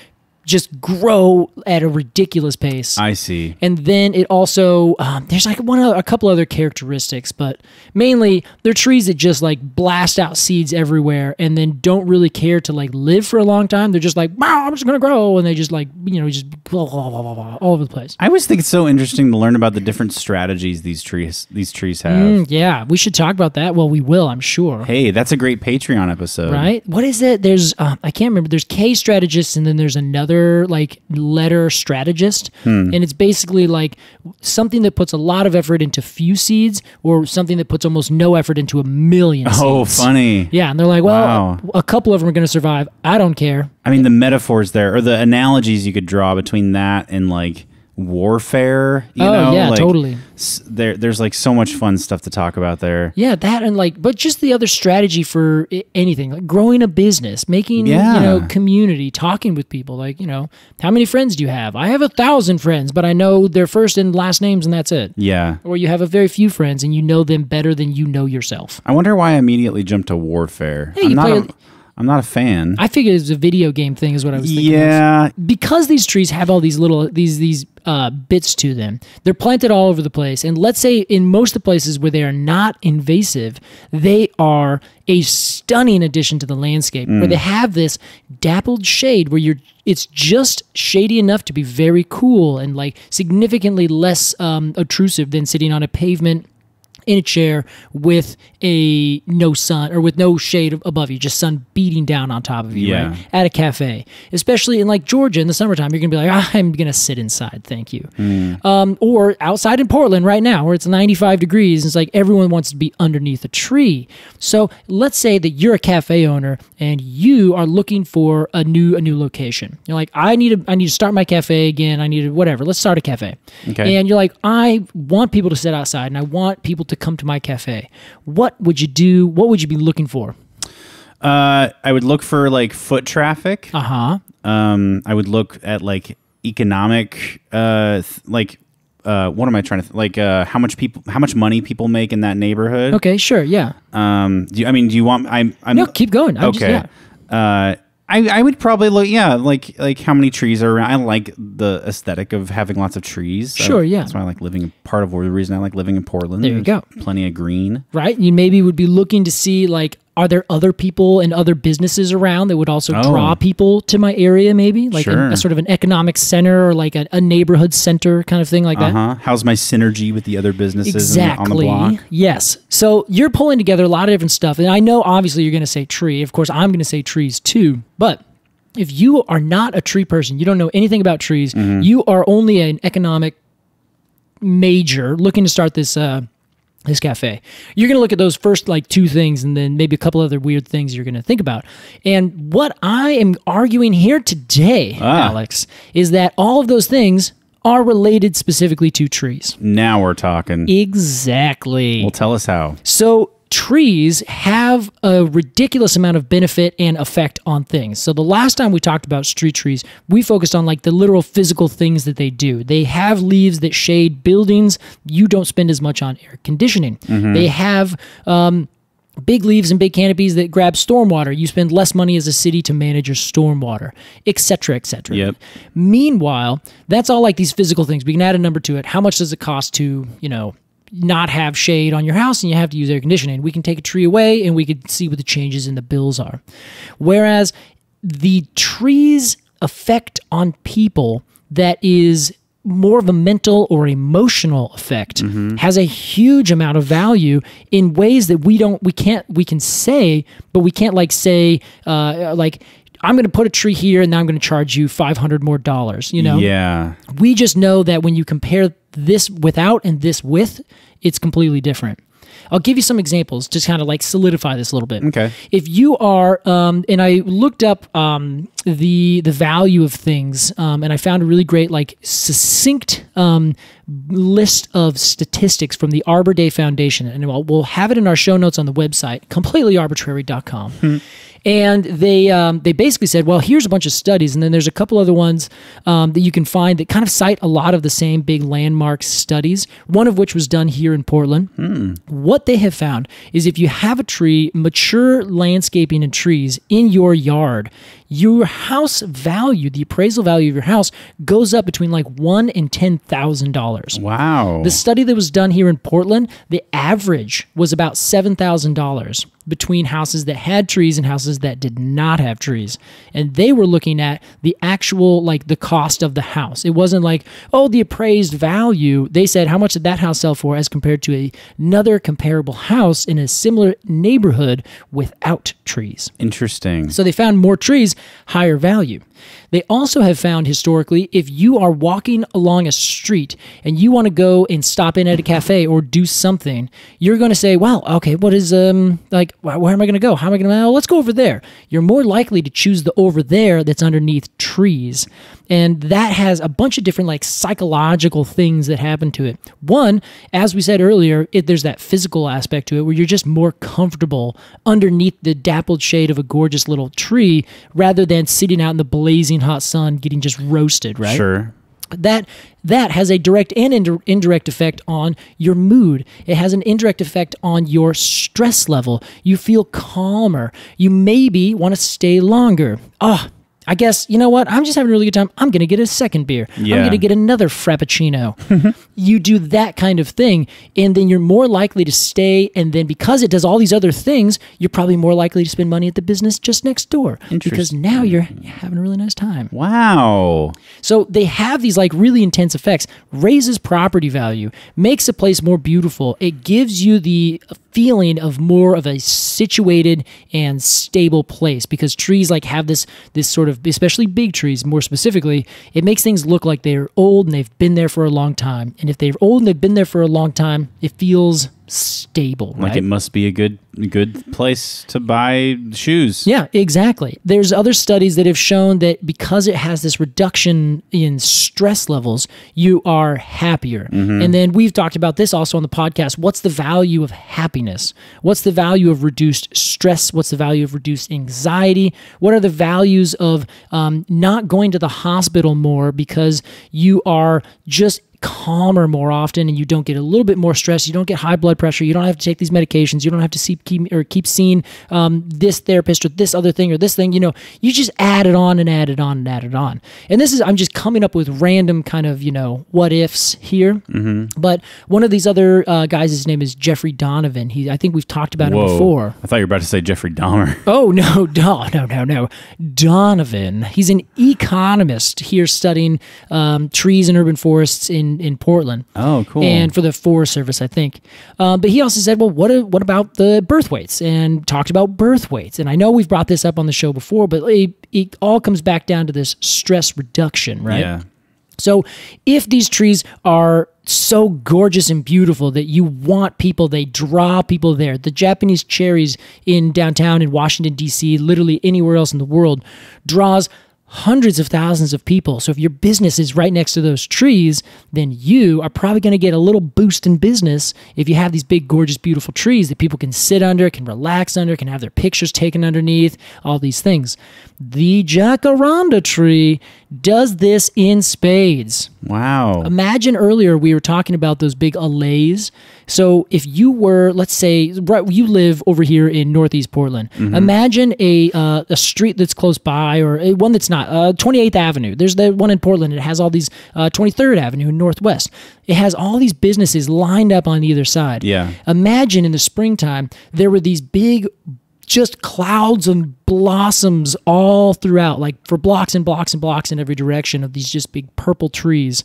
Speaker 2: just grow at a ridiculous pace.
Speaker 1: I see.
Speaker 2: And then it also, there's like a couple other characteristics, but mainly they're trees that just like blast out seeds everywhere and then don't really care to like live for a long time. They're just like, wow, I'm just going to grow. And they just like, you know, just blah, blah, blah, blah, blah, all over the place.
Speaker 1: I always think it's so interesting to learn about the different strategies these trees have.
Speaker 2: Yeah, we should talk about that. Well, we will, I'm sure.
Speaker 1: Hey, that's a great Patreon episode.
Speaker 2: Right? What is it? There's, I can't remember. There's K strategists and then there's another like letter strategist, and it's basically like something that puts a lot of effort into few seeds or something that puts almost no effort into a million seeds.
Speaker 1: Oh, funny.
Speaker 2: Yeah, and they're like, well, a couple of them are going to survive. I don't care.
Speaker 1: I mean, the metaphors there, or the analogies you could draw between that and like warfare, you know?
Speaker 2: Yeah,
Speaker 1: like,
Speaker 2: totally.
Speaker 1: There's like so much fun stuff to talk about there.
Speaker 2: Yeah, that and like, but just the other strategy for anything, like growing a business, making, you know, community, talking with people, like, you know, how many friends do you have? I have 1,000 friends, but I know their first and last names and that's it.
Speaker 1: Yeah.
Speaker 2: Or you have a very few friends and you know them better than you know yourself.
Speaker 1: I wonder why I immediately jumped to warfare.
Speaker 2: Hey,
Speaker 1: I'm not a fan.
Speaker 2: I figured it was a video game thing is what I was thinking
Speaker 1: of.
Speaker 2: Because these trees have all these little, these bits to them, they're planted all over the place. And let's say in most of the places where they are not invasive, they are a stunning addition to the landscape where they have this dappled shade where it's just shady enough to be very cool and like significantly less obtrusive than sitting on a pavement in a chair with no sun or with no shade above you, just sun beating down on top of you, right? At a cafe, especially in like Georgia in the summertime, you're gonna be like, I'm gonna sit inside, thank you. Or outside in Portland right now, where it's 95 degrees, it's like everyone wants to be underneath a tree. So let's say that you're a cafe owner and you are looking for a new location. You're like, I need to start my cafe again. I need to whatever. Let's start a cafe. Okay. And you're like, I want people to sit outside and I want people to come to my cafe. What would you do? What would you be looking for?
Speaker 1: I would look for like foot traffic.
Speaker 2: I
Speaker 1: would look at like economic, what am I trying to like? How much money people make in that neighborhood?
Speaker 2: Okay, sure, yeah.
Speaker 1: Do you want?
Speaker 2: No, keep going.
Speaker 1: Okay. I would probably look, like how many trees are around. I like the aesthetic of having lots of trees.
Speaker 2: Sure, yeah.
Speaker 1: That's why I like part of the reason I like living in Portland.
Speaker 2: There you go.
Speaker 1: Plenty of green.
Speaker 2: Right. You maybe would be looking to see, like, are there other people and other businesses around that would also draw people to my area, maybe? Like a sort of an economic center or like a neighborhood center kind of thing like that?
Speaker 1: How's my synergy with the other businesses on the block?
Speaker 2: Yes. So you're pulling together a lot of different stuff. And I know, obviously, you're going to say tree. Of course, I'm going to say trees too. But if you are not a tree person, you don't know anything about trees, you are only an economic major looking to start this cafe, you're going to look at those first like two things and then maybe a couple other weird things you're going to think about. And what I am arguing here today, Alex, is that all of those things are related specifically to trees.
Speaker 1: Now we're talking.
Speaker 2: Exactly.
Speaker 1: Well, tell us how.
Speaker 2: So trees have a ridiculous amount of benefit and effect on things. So the last time we talked about street trees, we focused on like the literal physical things that they do. They have leaves that shade buildings. You don't spend as much on air conditioning. They have Big leaves and big canopies that grab stormwater. You spend less money as a city to manage your stormwater, et cetera, et cetera.
Speaker 1: Yep.
Speaker 2: Meanwhile, that's all like these physical things. We can add a number to it. How much does it cost to, not have shade on your house and you have to use air conditioning? We can take a tree away and we could see what the changes in the bills are. Whereas the tree's effect on people that is more of a mental or emotional effect has a huge amount of value in ways that we can say, but we can't say I'm going to put a tree here and now I'm going to charge you $500 more,
Speaker 1: Yeah.
Speaker 2: We just know that when you compare this without and this with, it's completely different. I'll give you some examples to kind of solidify this a little bit.
Speaker 1: Okay.
Speaker 2: If you are, and I looked up the value of things, and I found a really great succinct list of statistics from the Arbor Day Foundation, and we'll have it in our show notes on the website, completelyarbitrary.com. And they basically said, well, here's a bunch of studies, and then there's a couple other ones that you can find that kind of cite a lot of the same big landmark studies, one of which was done here in Portland. What they have found is if you have a tree, mature landscaping and trees in your yard, your house value, the appraisal value of your house, goes up between $1,000 and $10,000.
Speaker 1: Wow.
Speaker 2: The study that was done here in Portland, the average was about $7,000 between houses that had trees and houses that did not have trees. And they were looking at the actual, the cost of the house. It wasn't the appraised value. They said, how much did that house sell for as compared to another comparable house in a similar neighborhood without trees?
Speaker 1: Interesting.
Speaker 2: So they found more trees, higher value. They also have found historically, if you are walking along a street and you want to go and stop in at a cafe or do something, you're going to say, well, okay, what is, where am I going to go? How am I going to, let's go over there. You're more likely to choose the over there that's underneath trees. And that has a bunch of different psychological things that happen to it. One, as we said earlier, there's that physical aspect to it where you're just more comfortable underneath the dappled shade of a gorgeous little tree rather than sitting out in the blazing hot sun getting just roasted, right?
Speaker 1: Sure.
Speaker 2: That has a direct and indirect effect on your mood. It has an indirect effect on your stress level. You feel calmer. You maybe want to stay longer. I guess, you know what? I'm just having a really good time. I'm going to get a second beer.
Speaker 1: Yeah.
Speaker 2: I'm going to get another Frappuccino. You do that kind of thing, and then you're more likely to stay, and then because it does all these other things, you're probably more likely to spend money at the business just next door. Because now you're having a really nice time.
Speaker 1: Wow.
Speaker 2: So they have these really intense effects, raises property value, makes a place more beautiful. It gives you the feeling of more of a situated and stable place because trees have this sort of, especially big trees more specifically, it makes things look like they're old and they've been there for a long time. And if they're old and they've been there for a long time, it feels stable, right?
Speaker 1: It must be a good place to buy shoes.
Speaker 2: Yeah, exactly. There's other studies that have shown that because it has this reduction in stress levels, you are happier. And then we've talked about this also on the podcast. What's the value of happiness? What's the value of reduced stress? What's the value of reduced anxiety? What are the values of not going to the hospital more because you are just calmer more often and you don't get a little bit more stress, you don't get high blood pressure, you don't have to take these medications, you don't have to keep seeing this therapist or this other thing or this thing, you just add it on and add it on and add it on. And I'm just coming up with random kind of, what ifs here. But one of these other guys, his name is Jeffrey Donovan. I think we've talked about him before.
Speaker 1: I thought you were about to say Jeffrey Dahmer.
Speaker 2: Oh, no. Donovan. He's an economist here studying trees and urban forests in Portland.
Speaker 1: Oh, cool.
Speaker 2: And for the Forest Service, I think. But he also said, well, what about the birth weights? And talked about birth weights. And I know we've brought this up on the show before, but it all comes back down to this stress reduction, right?
Speaker 1: Yeah.
Speaker 2: So if these trees are so gorgeous and beautiful that you want people, they draw people there. The Japanese cherries in downtown in Washington, D.C., literally anywhere else in the world, draws hundreds of thousands of people. So if your business is right next to those trees, then you are probably going to get a little boost in business if you have these big, gorgeous, beautiful trees that people can sit under, can relax under, can have their pictures taken underneath, all these things. The Jacaranda tree does this in spades.
Speaker 1: Wow.
Speaker 2: Imagine earlier we were talking about those big allays. So if you were, let's say, right, you live over here in Northeast Portland. Imagine a street that's close by, or one that's not. 28th Avenue. There's the one in Portland. It has all these 23rd Avenue in Northwest. It has all these businesses lined up on either side.
Speaker 1: Yeah.
Speaker 2: Imagine in the springtime there were these big, just clouds and blossoms all throughout, like for blocks and blocks and blocks in every direction of these just big purple trees.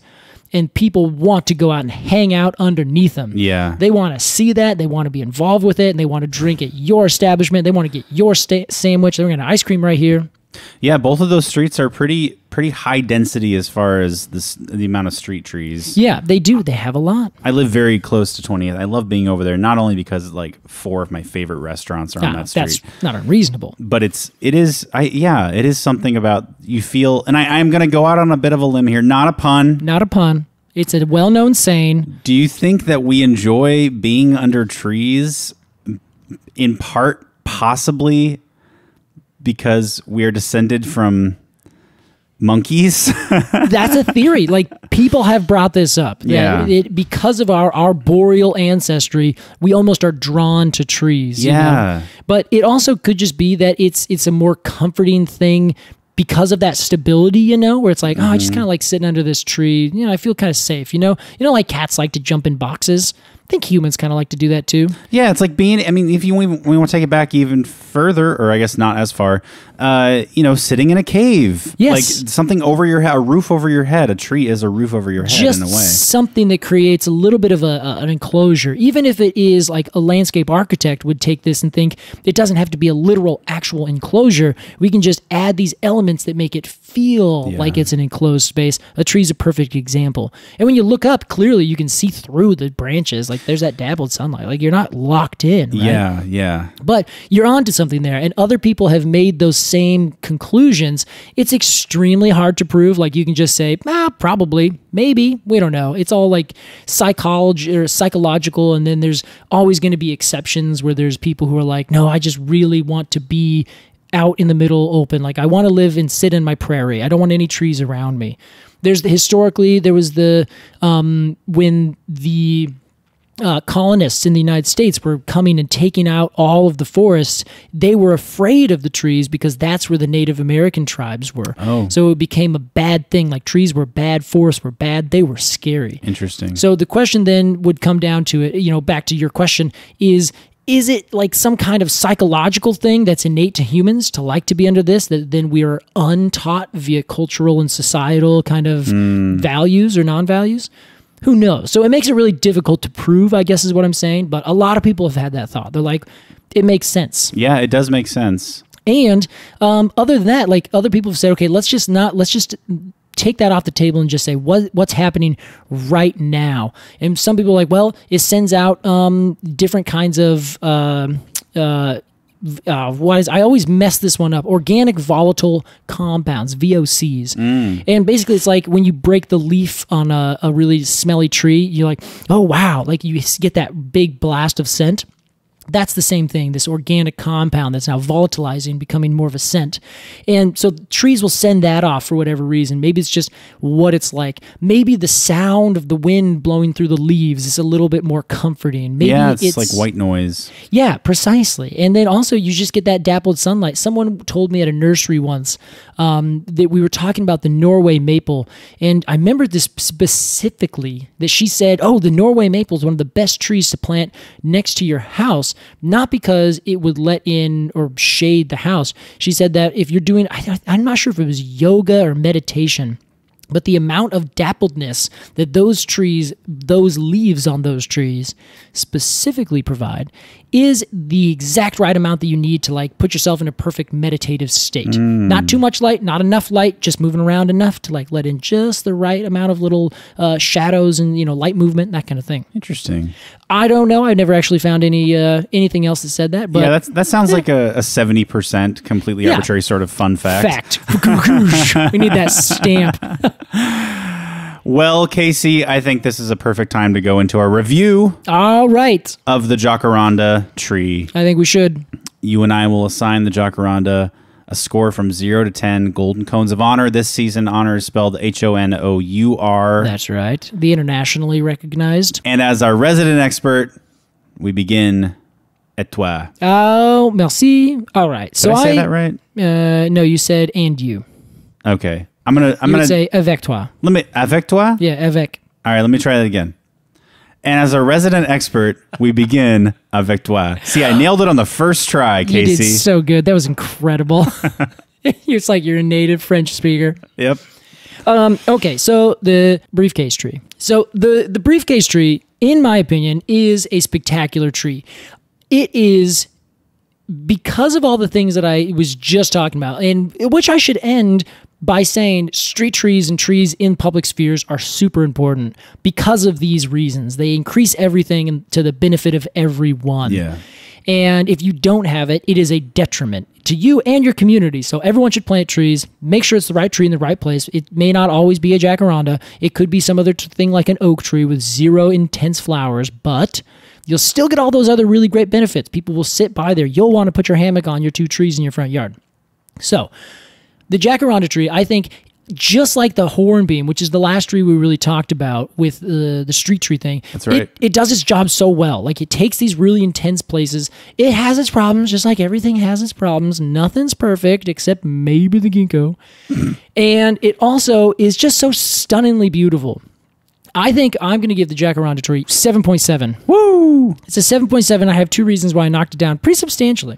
Speaker 2: And people want to go out and hang out underneath them.
Speaker 1: Yeah.
Speaker 2: They want to see that. They want to be involved with it. And they want to drink at your establishment. They want to get your sandwich. They're going to ice cream right here.
Speaker 1: Yeah, both of those streets are pretty high density as far as the amount of street trees.
Speaker 2: Yeah, they do. They have a lot.
Speaker 1: I live very close to 20th. I love being over there, not only because like 4 of my favorite restaurants are on that street.
Speaker 2: That's not unreasonable.
Speaker 1: But it is something about you feel, and I'm going to go out on a bit of a limb here, not a pun.
Speaker 2: Not a pun. It's a well-known saying.
Speaker 1: Do you think that we enjoy being under trees in part possibly because we are descended from monkeys?
Speaker 2: That's a theory. Like, people have brought this up.
Speaker 1: Yeah.
Speaker 2: Because of our arboreal ancestry, we almost are drawn to trees.
Speaker 1: Yeah.
Speaker 2: You know? But it also could just be that it's a more comforting thing because of that stability, you know, where it's like, I just kind of like sitting under this tree. You know, I feel kind of safe, you know? You know, like cats like to jump in boxes. I think humans kind of like to do that too. Yeah,
Speaker 1: it's like being, I mean, if we want to take it back even further, or I guess not as far, sitting in a cave.
Speaker 2: Yes.
Speaker 1: Like something over your head, a roof over your head. A tree is a roof over your head
Speaker 2: just
Speaker 1: in a way.
Speaker 2: Something that creates a little bit of an enclosure. Even if it is like a landscape architect would take this and think it doesn't have to be a literal actual enclosure. We can just add these elements that make it feel like it's an enclosed space. A tree's a perfect example. And when you look up, clearly you can see through the branches. Like there's that dappled sunlight. Like you're not locked in, right?
Speaker 1: Yeah.
Speaker 2: But you're onto something there, and other people have made those same conclusions. It's extremely hard to prove. Like you can just say, probably, maybe, we don't know. It's all like psychology or psychological, and then there's always going to be exceptions where there's people who are like, no, I just really want to be out in the middle open. Like I want to live and sit in my prairie. I don't want any trees around me. Historically, there was when the colonists in the United States were coming and taking out all of the forests, they were afraid of the trees because that's where the Native American tribes were.
Speaker 1: Oh.
Speaker 2: So it became a bad thing. Like trees were bad, forests were bad, they were scary.
Speaker 1: Interesting.
Speaker 2: So the question then would come down to it, back to your question, is it like some kind of psychological thing that's innate to humans to like to be under this, that then we are untaught via cultural and societal kind of values or non-values? Who knows? So it makes it really difficult to prove, I guess is what I'm saying. But a lot of people have had that thought. They're like, it makes sense.
Speaker 1: Yeah, it does make sense.
Speaker 2: And other than that, like other people have said, okay, let's just take that off the table and just say what's happening right now. And some people are like, well, it sends out different kinds of I always mess this one up. Organic volatile compounds, VOCs. And basically it's like when you break the leaf on a really smelly tree, you're like, oh wow, like you get that big blast of scent. That's the same thing, this organic compound that's now volatilizing, becoming more of a scent. And so trees will send that off for whatever reason. Maybe it's just what it's like. Maybe the sound of the wind blowing through the leaves is a little bit more comforting. Maybe
Speaker 1: it's like white noise.
Speaker 2: Yeah, precisely. And then also you just get that dappled sunlight. Someone told me at a nursery once that we were talking about the Norway maple. And I remember this specifically, that she said, oh, the Norway maple is one of the best trees to plant next to your house. Not because it would let in or shade the house. She said that if you're doing, I'm not sure if it was yoga or meditation, but the amount of dappledness that those trees, those leaves on those trees specifically provide is the exact right amount that you need to like put yourself in a perfect meditative state. Not too much light, not enough light, just moving around enough to like let in just the right amount of little shadows and light movement, that kind of thing.
Speaker 1: Interesting.
Speaker 2: I don't know. I've never actually found anything else that said that. But
Speaker 1: yeah, that sounds like a 70% completely arbitrary sort of fun fact.
Speaker 2: We need that stamp.
Speaker 1: Well, Casey, I think this is a perfect time to go into our review.
Speaker 2: All right.
Speaker 1: Of the Jacaranda tree.
Speaker 2: I think we should.
Speaker 1: You and I will assign the Jacaranda a score from 0 to 10 Golden Cones of Honor. This season, honor is spelled Honour.
Speaker 2: That's right. The internationally recognized.
Speaker 1: And as our resident expert, we begin et toi.
Speaker 2: Oh, merci. All right.
Speaker 1: Did I say that right?
Speaker 2: No, you said and you.
Speaker 1: Okay. I'm gonna
Speaker 2: say avec toi.
Speaker 1: Avec toi?
Speaker 2: Yeah, avec.
Speaker 1: All right, let me try that again. And as our resident expert, we begin avec toi. See, I nailed it on the first try, Casey.
Speaker 2: You did so good. That was incredible. It's like you're a native French speaker.
Speaker 1: Yep.
Speaker 2: Okay, so the briefcase tree. So the briefcase tree, in my opinion, is a spectacular tree. It is, because of all the things that I was just talking about, and which I should end by saying street trees and trees in public spheres are super important because of these reasons. They increase everything to the benefit of everyone.
Speaker 1: Yeah.
Speaker 2: And if you don't have it, it is a detriment to you and your community. So everyone should plant trees. Make sure it's the right tree in the right place. It may not always be a jacaranda. It could be some other thing like an oak tree with 0 intense flowers, but you'll still get all those other really great benefits. People will sit by there. You'll want to put your hammock on your 2 trees in your front yard. So the jacaranda tree, I think, just like the hornbeam, which is the last tree we really talked about with the street tree thing.
Speaker 1: That's right.
Speaker 2: It does its job so well. Like, it takes these really intense places. It has its problems, just like everything has its problems. Nothing's perfect except maybe the ginkgo. And it also is just so stunningly beautiful. I think I'm going to give the jacaranda tree 7.7.
Speaker 1: Woo!
Speaker 2: It's a 7.7. I have 2 reasons why I knocked it down pretty substantially.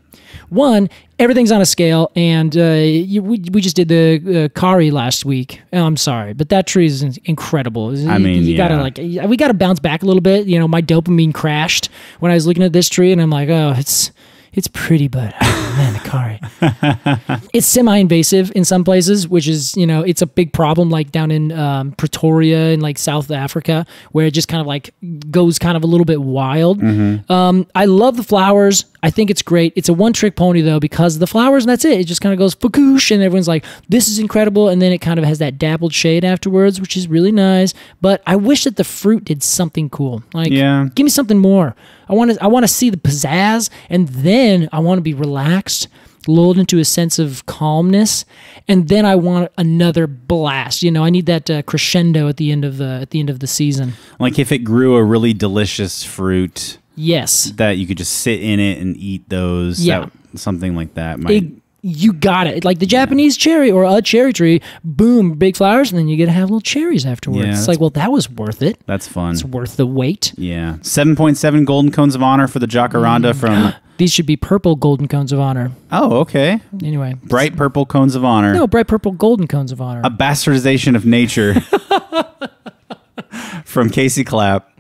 Speaker 2: One, everything's on a scale, and we just did the Kari last week. Oh, I'm sorry, but that tree is incredible.
Speaker 1: I mean,
Speaker 2: you gotta we gotta bounce back a little bit. You know, my dopamine crashed when I was looking at this tree, and I'm like, oh, it's pretty, but oh, man, the Kari. It's semi-invasive in some places, which is, it's a big problem, like down in Pretoria in like South Africa, where it just kind of like goes kind of a little bit wild. I love the flowers. I think it's great. It's a one-trick pony, though, because of the flowers, and that's it. It just kind of goes fakoosh, and everyone's like, this is incredible, and then it kind of has that dappled shade afterwards, which is really nice. But I wish that the fruit did something cool. Like, give me something more. I want to see the pizzazz, and then I want to be relaxed, lulled into a sense of calmness, and then I want another blast. I need that crescendo at the end of the season. Like
Speaker 1: if it grew a really delicious fruit.
Speaker 2: Yes.
Speaker 1: That you could just sit in it and eat those.
Speaker 2: Yeah.
Speaker 1: Something like that.
Speaker 2: You got it. Like the Japanese cherry or a cherry tree, boom, big flowers, and then you get to have little cherries afterwards. Yeah, it's like, well, that was worth it.
Speaker 1: That's fun.
Speaker 2: It's worth the wait.
Speaker 1: Yeah. 7.7 Golden Cones of Honor for the Jacaranda from...
Speaker 2: These should be purple Golden Cones of Honor.
Speaker 1: Oh, okay.
Speaker 2: Anyway.
Speaker 1: Bright purple Cones of Honor.
Speaker 2: No, bright purple Golden Cones of Honor.
Speaker 1: A bastardization of nature from Casey Clapp.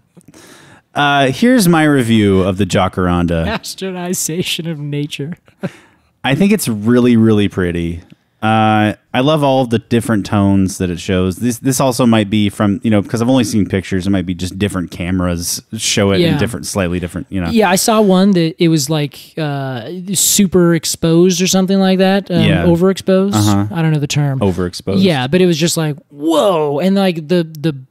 Speaker 1: Here's my review of the Jacaranda.
Speaker 2: Bastardization of nature.
Speaker 1: I think it's really, really pretty. I love all of the different tones that it shows. This also might be from, because I've only seen pictures, it might be just different cameras show it in slightly different,
Speaker 2: Yeah, I saw one that it was like super exposed or something like that. Overexposed. I don't know the term.
Speaker 1: Overexposed.
Speaker 2: Yeah, but it was just like, whoa. And like the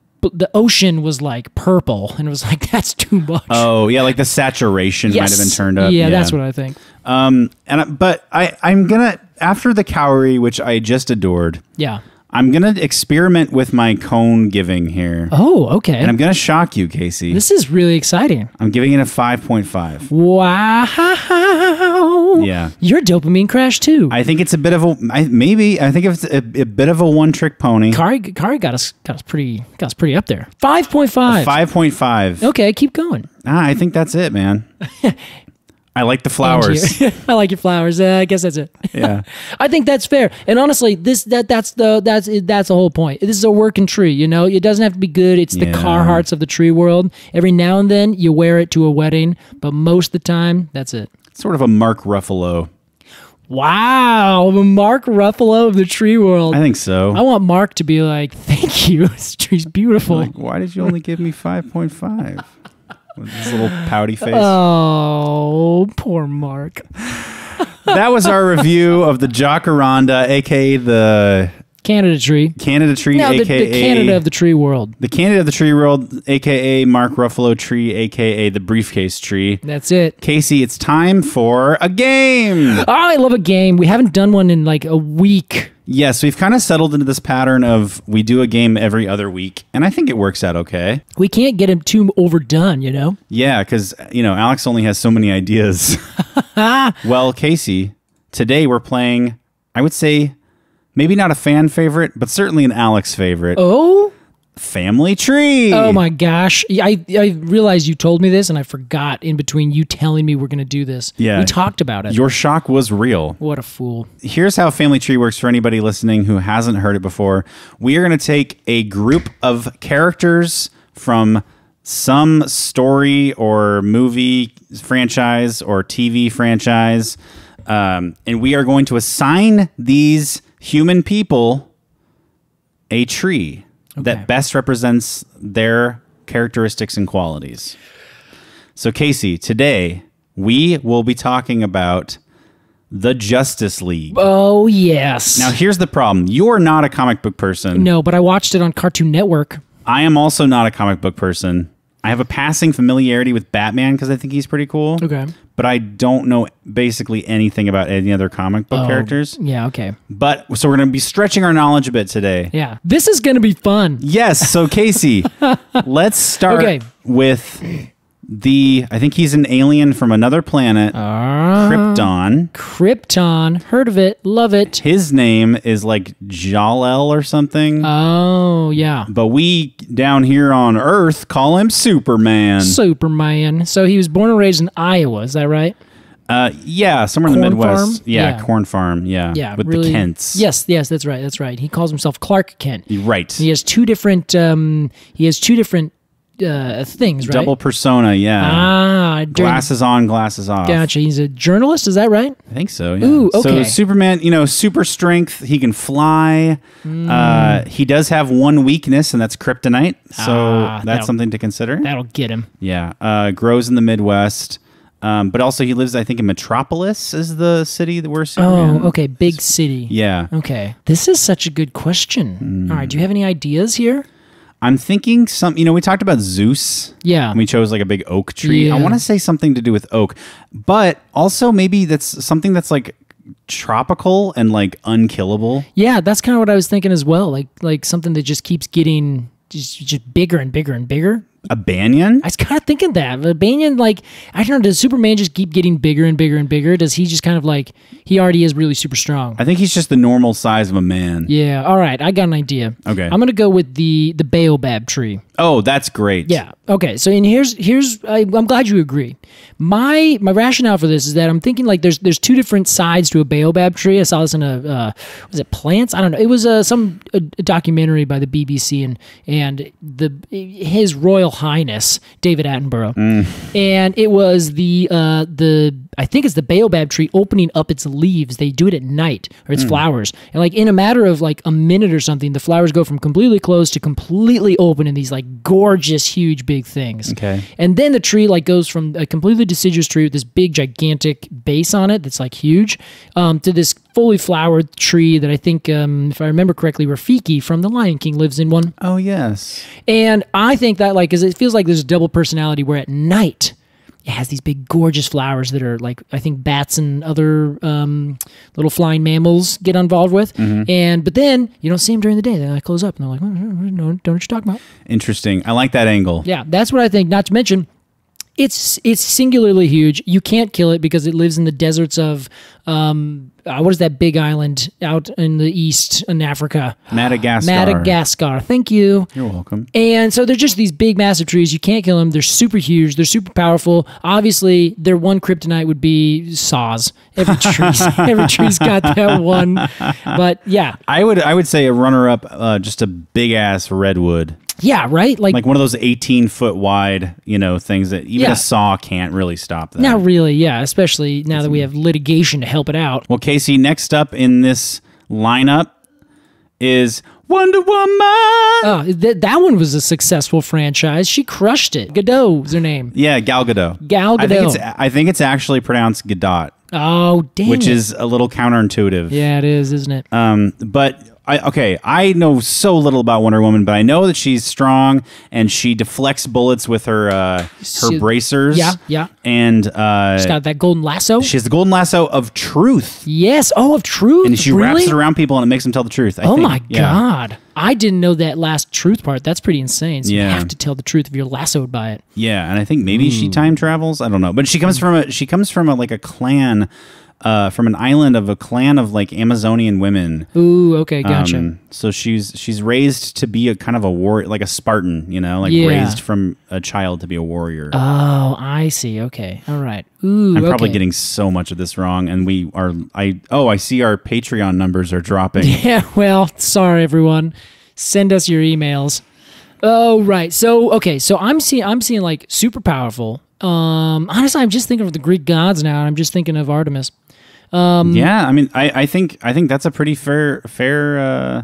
Speaker 2: ocean was like purple, and it was like, that's too much.
Speaker 1: Oh yeah, like the saturation might have been turned up.
Speaker 2: Yeah, that's what I think.
Speaker 1: But I'm gonna, after the Cowrie, which I just adored.
Speaker 2: Yeah.
Speaker 1: I'm gonna experiment with my cone giving here.
Speaker 2: Oh, okay.
Speaker 1: And I'm gonna shock you, Casey.
Speaker 2: This is really exciting.
Speaker 1: I'm giving it a 5.5.
Speaker 2: Wow.
Speaker 1: Yeah.
Speaker 2: Your dopamine crash too.
Speaker 1: I think it's a bit of a I think it's a bit of a one-trick pony.
Speaker 2: Kari got us pretty up there. 5.5.
Speaker 1: 5.5.
Speaker 2: Okay, keep going.
Speaker 1: I think that's it, man. I like the flowers.
Speaker 2: I like your flowers. I guess that's it.
Speaker 1: Yeah,
Speaker 2: I think that's fair. And honestly, that's the whole point. This is a working tree. It doesn't have to be good. It's the Carhartts of the tree world. Every now and then you wear it to a wedding, but most of the time, that's it.
Speaker 1: Sort of a Mark Ruffalo.
Speaker 2: Wow, the Mark Ruffalo of the tree world.
Speaker 1: I think so.
Speaker 2: I want Mark to be like, "Thank you. This tree's beautiful."
Speaker 1: Like, why did you only give me 5.5? With his little pouty face.
Speaker 2: Oh, poor Mark.
Speaker 1: That was our review of the Jacaranda, aka the
Speaker 2: Canada tree.
Speaker 1: Canada tree,
Speaker 2: No,
Speaker 1: a.k.a.
Speaker 2: the Canada of the tree world.
Speaker 1: The Canada of the tree world, a.k.a. Mark Ruffalo tree, a.k.a. the briefcase tree.
Speaker 2: That's it.
Speaker 1: Casey, it's time for a game.
Speaker 2: Oh, I love a game. We haven't done one in like a week.
Speaker 1: Yes, we've kind of settled into this pattern of we do a game every other week, and I think it works out okay.
Speaker 2: We can't get him too overdone, you know?
Speaker 1: Yeah, because, Alex only has so many ideas. Well, Casey, today we're playing, I would say, maybe not a fan favorite, but certainly an Alex favorite.
Speaker 2: Oh?
Speaker 1: Family Tree.
Speaker 2: Oh my gosh. I realized you told me this and I forgot in between you telling me we're going to do this.
Speaker 1: Yeah.
Speaker 2: We talked about it.
Speaker 1: Your shock was real.
Speaker 2: What a fool.
Speaker 1: Here's how Family Tree works for anybody listening who hasn't heard it before. We are going to take a group of characters from some story or movie franchise or TV franchise, and we are going to assign these human people a tree that best represents their characteristics and qualities. So, Casey, today we will be talking about the Justice League.
Speaker 2: Oh, yes.
Speaker 1: Now, here's the problem. You're not a comic book person.
Speaker 2: No, but I watched it on Cartoon Network.
Speaker 1: I am also not a comic book person. I have a passing familiarity with Batman because I think he's pretty cool.
Speaker 2: Okay.
Speaker 1: But I don't know basically anything about any other comic book characters.
Speaker 2: Yeah, okay.
Speaker 1: So we're going to be stretching our knowledge a bit today.
Speaker 2: Yeah. This is going to be fun.
Speaker 1: Yes. So, Casey, let's start with I think he's an alien from another planet, Krypton.
Speaker 2: Krypton. Heard of it. Love it.
Speaker 1: His name is like Jal-El or something.
Speaker 2: Oh, yeah.
Speaker 1: But we down here on Earth call him Superman.
Speaker 2: Superman. So he was born and raised in Iowa. Is that right?
Speaker 1: Yeah, somewhere in the
Speaker 2: Corn
Speaker 1: Midwest.
Speaker 2: farm?
Speaker 1: Yeah,
Speaker 2: Yeah.
Speaker 1: corn farm. Yeah,
Speaker 2: Yeah.
Speaker 1: with
Speaker 2: really,
Speaker 1: the Kents.
Speaker 2: Yes, that's right. That's right. He calls himself Clark Kent.
Speaker 1: Right.
Speaker 2: He has two different things, right?
Speaker 1: Double persona. Yeah. Glasses on, glasses off.
Speaker 2: Gotcha. He's a journalist. Is that right?
Speaker 1: I think so. Yeah.
Speaker 2: Ooh, okay.
Speaker 1: So Superman, super strength. He can fly. He does have one weakness, and that's kryptonite. So that's something to consider.
Speaker 2: That'll get him.
Speaker 1: Yeah. Grows in the Midwest. But also he lives, I think, in Metropolis is the city that we're Superman.
Speaker 2: Oh, okay. Big city.
Speaker 1: Yeah.
Speaker 2: Okay. This is such a good question. All right. Do you have any ideas here?
Speaker 1: I'm thinking we talked about Zeus.
Speaker 2: Yeah.
Speaker 1: And we chose like a big oak tree.
Speaker 2: Yeah.
Speaker 1: I want to say something to do with oak, but also maybe that's something that's like tropical and like unkillable.
Speaker 2: Yeah, that's kind of what I was thinking as well. Like something that just keeps getting just bigger and bigger and bigger.
Speaker 1: A banyan?
Speaker 2: I was kind of thinking that. A banyan, I don't know, does Superman just keep getting bigger and bigger and bigger? Does he just kind of he already is really super strong?
Speaker 1: I think he's just the normal size of a man.
Speaker 2: Yeah, all right, I got an idea.
Speaker 1: Okay.
Speaker 2: I'm going to go with the baobab tree.
Speaker 1: Oh, that's great.
Speaker 2: Yeah. Okay. So, I'm glad you agree. My rationale for this is that I'm thinking there's two different sides to a baobab tree. I saw this in was it Plants? I don't know. It was some documentary by the BBC and His Royal Highness David Attenborough, and it was I think it's the baobab tree opening up its leaves. They do it at night or its flowers, and in a matter of a minute or something, the flowers go from completely closed to completely open in these gorgeous, huge, big things.
Speaker 1: Okay.
Speaker 2: And then the tree goes from a completely deciduous tree with this big, gigantic base on it that's to this fully flowered tree that I think, if I remember correctly, Rafiki from The Lion King lives in one.
Speaker 1: Oh, yes.
Speaker 2: And I think that because it feels like there's a double personality where at night it has these big, gorgeous flowers that are I think bats and other little flying mammals get involved with. But then you don't see them during the day. They close up and they're like, no, don't know what you're talking about.
Speaker 1: Interesting. I like that angle.
Speaker 2: Yeah, that's what I think. Not to mention, it's singularly huge. You can't kill it because it lives in the deserts of what is that big island out in the east in Africa? Madagascar. Thank you.
Speaker 1: You're welcome.
Speaker 2: And so they're just these big, massive trees. You can't kill them. They're super huge. They're super powerful. Obviously, their one kryptonite would be saws. Every tree's got that one. But yeah,
Speaker 1: I would say a runner-up, just a big ass redwood.
Speaker 2: Yeah, right?
Speaker 1: Like one of those 18-foot wide, things that even a saw can't really stop that.
Speaker 2: Not really, yeah, especially now that we have litigation to help it out.
Speaker 1: Well, Casey, next up in this lineup is Wonder Woman.
Speaker 2: Oh, that one was a successful franchise. She crushed it. Gadot was her name.
Speaker 1: Yeah, Gal Gadot.
Speaker 2: Gal Gadot.
Speaker 1: I think it's actually pronounced Gadot.
Speaker 2: Oh, damn
Speaker 1: Which is a little counterintuitive.
Speaker 2: Yeah, it is, isn't it?
Speaker 1: But I know so little about Wonder Woman, but I know that she's strong and she deflects bullets with her bracers.
Speaker 2: Yeah.
Speaker 1: And
Speaker 2: she's got that golden lasso.
Speaker 1: She has the golden lasso of truth.
Speaker 2: Yes. Oh, of truth.
Speaker 1: And she wraps it around people and it makes them tell the truth. I think.
Speaker 2: My God. I didn't know that last truth part. That's pretty insane. So you have to tell the truth if you're lassoed by it.
Speaker 1: Yeah, and I think maybe she time travels. I don't know, but she comes from a clan, from an island of a clan of like Amazonian women.
Speaker 2: Ooh, okay, gotcha.
Speaker 1: So she's raised to be a kind of a warrior, like a Spartan, raised from a child to be a warrior.
Speaker 2: Oh, I see. Okay, all right. Ooh,
Speaker 1: I'm probably getting so much of this wrong, and I see our Patreon numbers are dropping.
Speaker 2: Yeah, well, sorry everyone. Send us your emails. Oh, right. So I'm seeing like super powerful. Honestly, I'm just thinking of the Greek gods now, and I'm just thinking of Artemis.
Speaker 1: Yeah, I mean, I think that's a pretty fair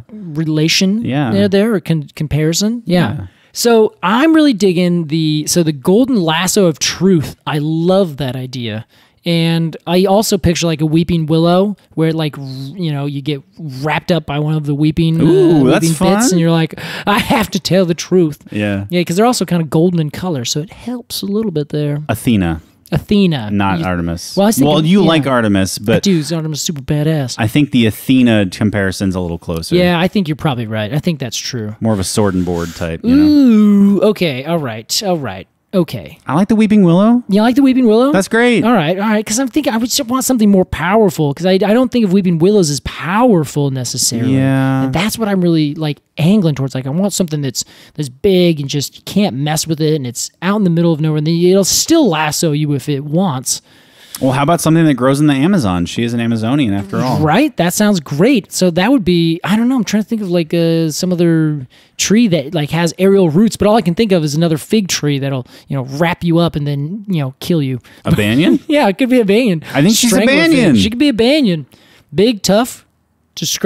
Speaker 2: relation.
Speaker 1: Yeah,
Speaker 2: there or comparison. Yeah. So I'm really digging the golden lasso of truth. I love that idea. And I also picture like a weeping willow where like, you get wrapped up by one of the weeping,
Speaker 1: that's
Speaker 2: weeping
Speaker 1: fun.
Speaker 2: bits and you're like, I have to tell the truth.
Speaker 1: Yeah.
Speaker 2: Yeah, because they're also kind of golden in color, so it helps a little bit there.
Speaker 1: Athena. Not Artemis.
Speaker 2: Well,
Speaker 1: you like Artemis, but...
Speaker 2: I do. Artemis is super badass.
Speaker 1: I think the Athena comparison's a little closer.
Speaker 2: Yeah, I think you're probably right. I think that's true.
Speaker 1: More of a sword and board type,
Speaker 2: Ooh, okay. All right. Okay.
Speaker 1: I like the Weeping Willow.
Speaker 2: You like the Weeping Willow?
Speaker 1: That's great.
Speaker 2: All right. Because I'm thinking I would just want something more powerful because I don't think of Weeping Willows as powerful necessarily.
Speaker 1: Yeah.
Speaker 2: And that's what I'm really like angling towards. Like I want something that's big and just you can't mess with it and it's out in the middle of nowhere and it'll still lasso you if it wants.
Speaker 1: Well, how about something that grows in the Amazon? She is an Amazonian after all.
Speaker 2: Right? That sounds great. So that would be, I don't know, I'm trying to think of like some other tree that like has aerial roots, but all I can think of is another fig tree that'll, wrap you up and then, kill you.
Speaker 1: A banyan?
Speaker 2: Yeah, it could be a banyan.
Speaker 1: I think she's a banyan.
Speaker 2: She could be a banyan. Big, tough, just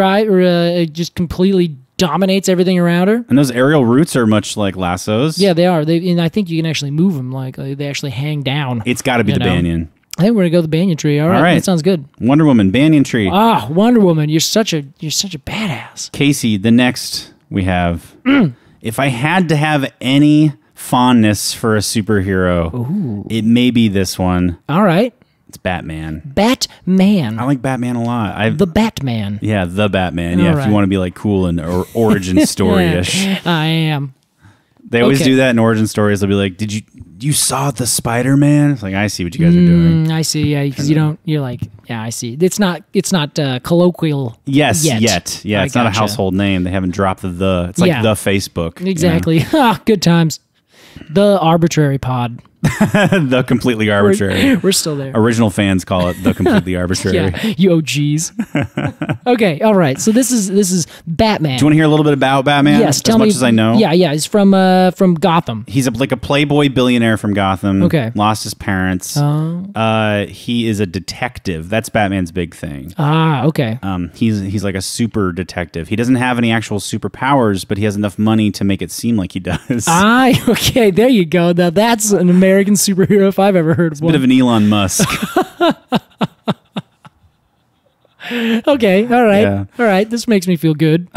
Speaker 2: completely dominates everything around her.
Speaker 1: And those aerial roots are much like lassos.
Speaker 2: Yeah, they are. And I think you can actually move them. Like they actually hang down.
Speaker 1: It's got to be the banyan.
Speaker 2: I think we're gonna go with the banyan tree. All right, that sounds good.
Speaker 1: Wonder Woman, banyan tree.
Speaker 2: Ah, Wonder Woman, you're such a badass.
Speaker 1: Casey, the next we have. If I had to have any fondness for a superhero, it may be this one.
Speaker 2: All right,
Speaker 1: it's Batman.
Speaker 2: Batman.
Speaker 1: I like Batman a lot.
Speaker 2: The Batman.
Speaker 1: Yeah, the Batman.
Speaker 2: All
Speaker 1: yeah,
Speaker 2: right.
Speaker 1: if you want to be like cool and origin story-ish.
Speaker 2: I am.
Speaker 1: They always do that in origin stories. They'll be like, "Did you saw the Spider-Man?" It's like, I see what you guys are doing.
Speaker 2: I see. Yeah, because you're like, yeah, I see. It's not colloquial.
Speaker 1: Yet. Yeah,
Speaker 2: I
Speaker 1: it's not a household name. They haven't dropped the. It's like the Facebook.
Speaker 2: Exactly. Good times. The Arbortrary pod.
Speaker 1: The completely arbitrary.
Speaker 2: We're still there.
Speaker 1: Original fans call it the completely arbitrary.
Speaker 2: Yeah, you OGs. Okay, all right. So this is Batman.
Speaker 1: Do you want to hear a little bit about Batman?
Speaker 2: Yes, tell
Speaker 1: as
Speaker 2: me.
Speaker 1: Much as I know.
Speaker 2: Yeah. He's from Gotham.
Speaker 1: He's like a playboy billionaire from Gotham.
Speaker 2: Okay.
Speaker 1: Lost his parents. He is a detective. That's Batman's big thing.
Speaker 2: Okay.
Speaker 1: He's like a super detective. He doesn't have any actual superpowers, but he has enough money to make it seem like he does.
Speaker 2: Okay. There you go. Now that's an American superhero if I've ever heard of one.
Speaker 1: Bit of an Elon Musk.
Speaker 2: Okay, all right.
Speaker 1: Yeah.
Speaker 2: All right, this makes me feel good.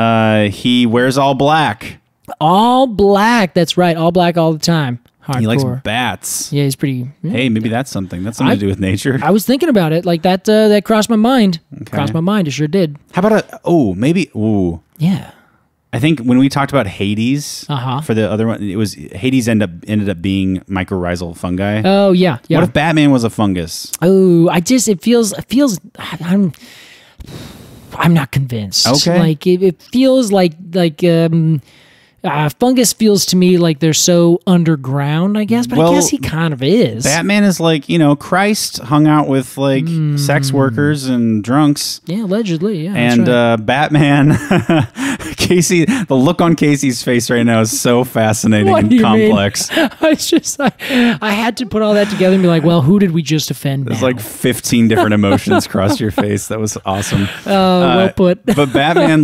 Speaker 1: He wears all black.
Speaker 2: All black, that's right. All black all the time. Hardcore.
Speaker 1: He likes bats.
Speaker 2: Yeah, he's pretty... Yeah.
Speaker 1: Hey, maybe that's something. That's something to do with nature.
Speaker 2: I was thinking about it. Like that crossed my mind.
Speaker 1: Okay.
Speaker 2: Crossed my mind, it sure did.
Speaker 1: How about maybe...
Speaker 2: Yeah.
Speaker 1: I think when we talked about Hades
Speaker 2: Uh-huh.
Speaker 1: for the other one, it was Hades ended up being mycorrhizal fungi.
Speaker 2: Oh, yeah.
Speaker 1: What if Batman was a fungus?
Speaker 2: Oh, it feels I'm not convinced.
Speaker 1: Okay.
Speaker 2: Like it feels like fungus feels to me like they're so underground, I guess, but I guess he kind of is.
Speaker 1: Batman is like, Christ hung out with like sex workers and drunks.
Speaker 2: Yeah, allegedly, yeah.
Speaker 1: And
Speaker 2: that's right.
Speaker 1: Batman, Casey, the look on Casey's face right now is so fascinating
Speaker 2: What
Speaker 1: and
Speaker 2: do you
Speaker 1: complex.
Speaker 2: mean? I had to put all that together and be like, well, who did we just offend
Speaker 1: There's
Speaker 2: now?
Speaker 1: like 15 different emotions across your face. That was awesome.
Speaker 2: Well put.
Speaker 1: But Batman,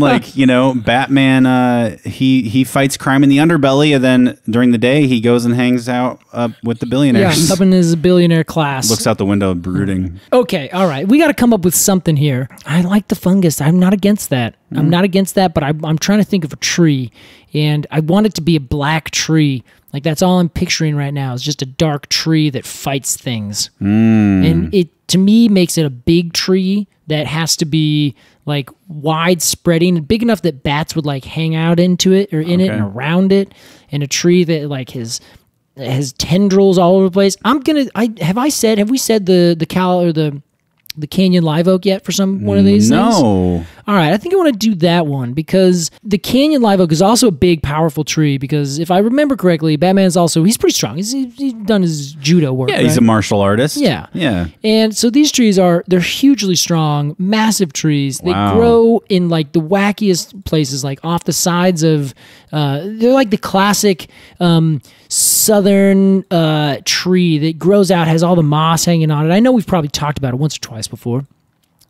Speaker 1: Batman, he fights crime in the underbelly, and then during the day he goes and hangs out with the billionaires.
Speaker 2: Yeah, up in his billionaire class.
Speaker 1: Looks out the window brooding.
Speaker 2: Okay, all right. We got to come up with something here. I like the fungus. I'm not against that. I'm not against that, but I'm trying to think of a tree, and I want it to be a black tree. Like, that's all I'm picturing right now is just a dark tree that fights things. And it, to me, makes it a big tree that has to be like wide spreading, big enough that bats would like hang out into it or in it and around it, and a tree that like has tendrils all over the place. Have we said the Canyon live oak yet for one of these things?
Speaker 1: No.
Speaker 2: All right, I think I want to do that one because the Canyon live oak is also a big, powerful tree because if I remember correctly, Batman's also, he's pretty strong. He's done his judo work,
Speaker 1: Yeah, he's a martial artist.
Speaker 2: Yeah.
Speaker 1: Yeah.
Speaker 2: And so these trees they're hugely strong, massive trees. They grow in like the wackiest places, like off the sides of, they're like the classic southern tree that grows out, has all the moss hanging on it. I know we've probably talked about it once or twice before.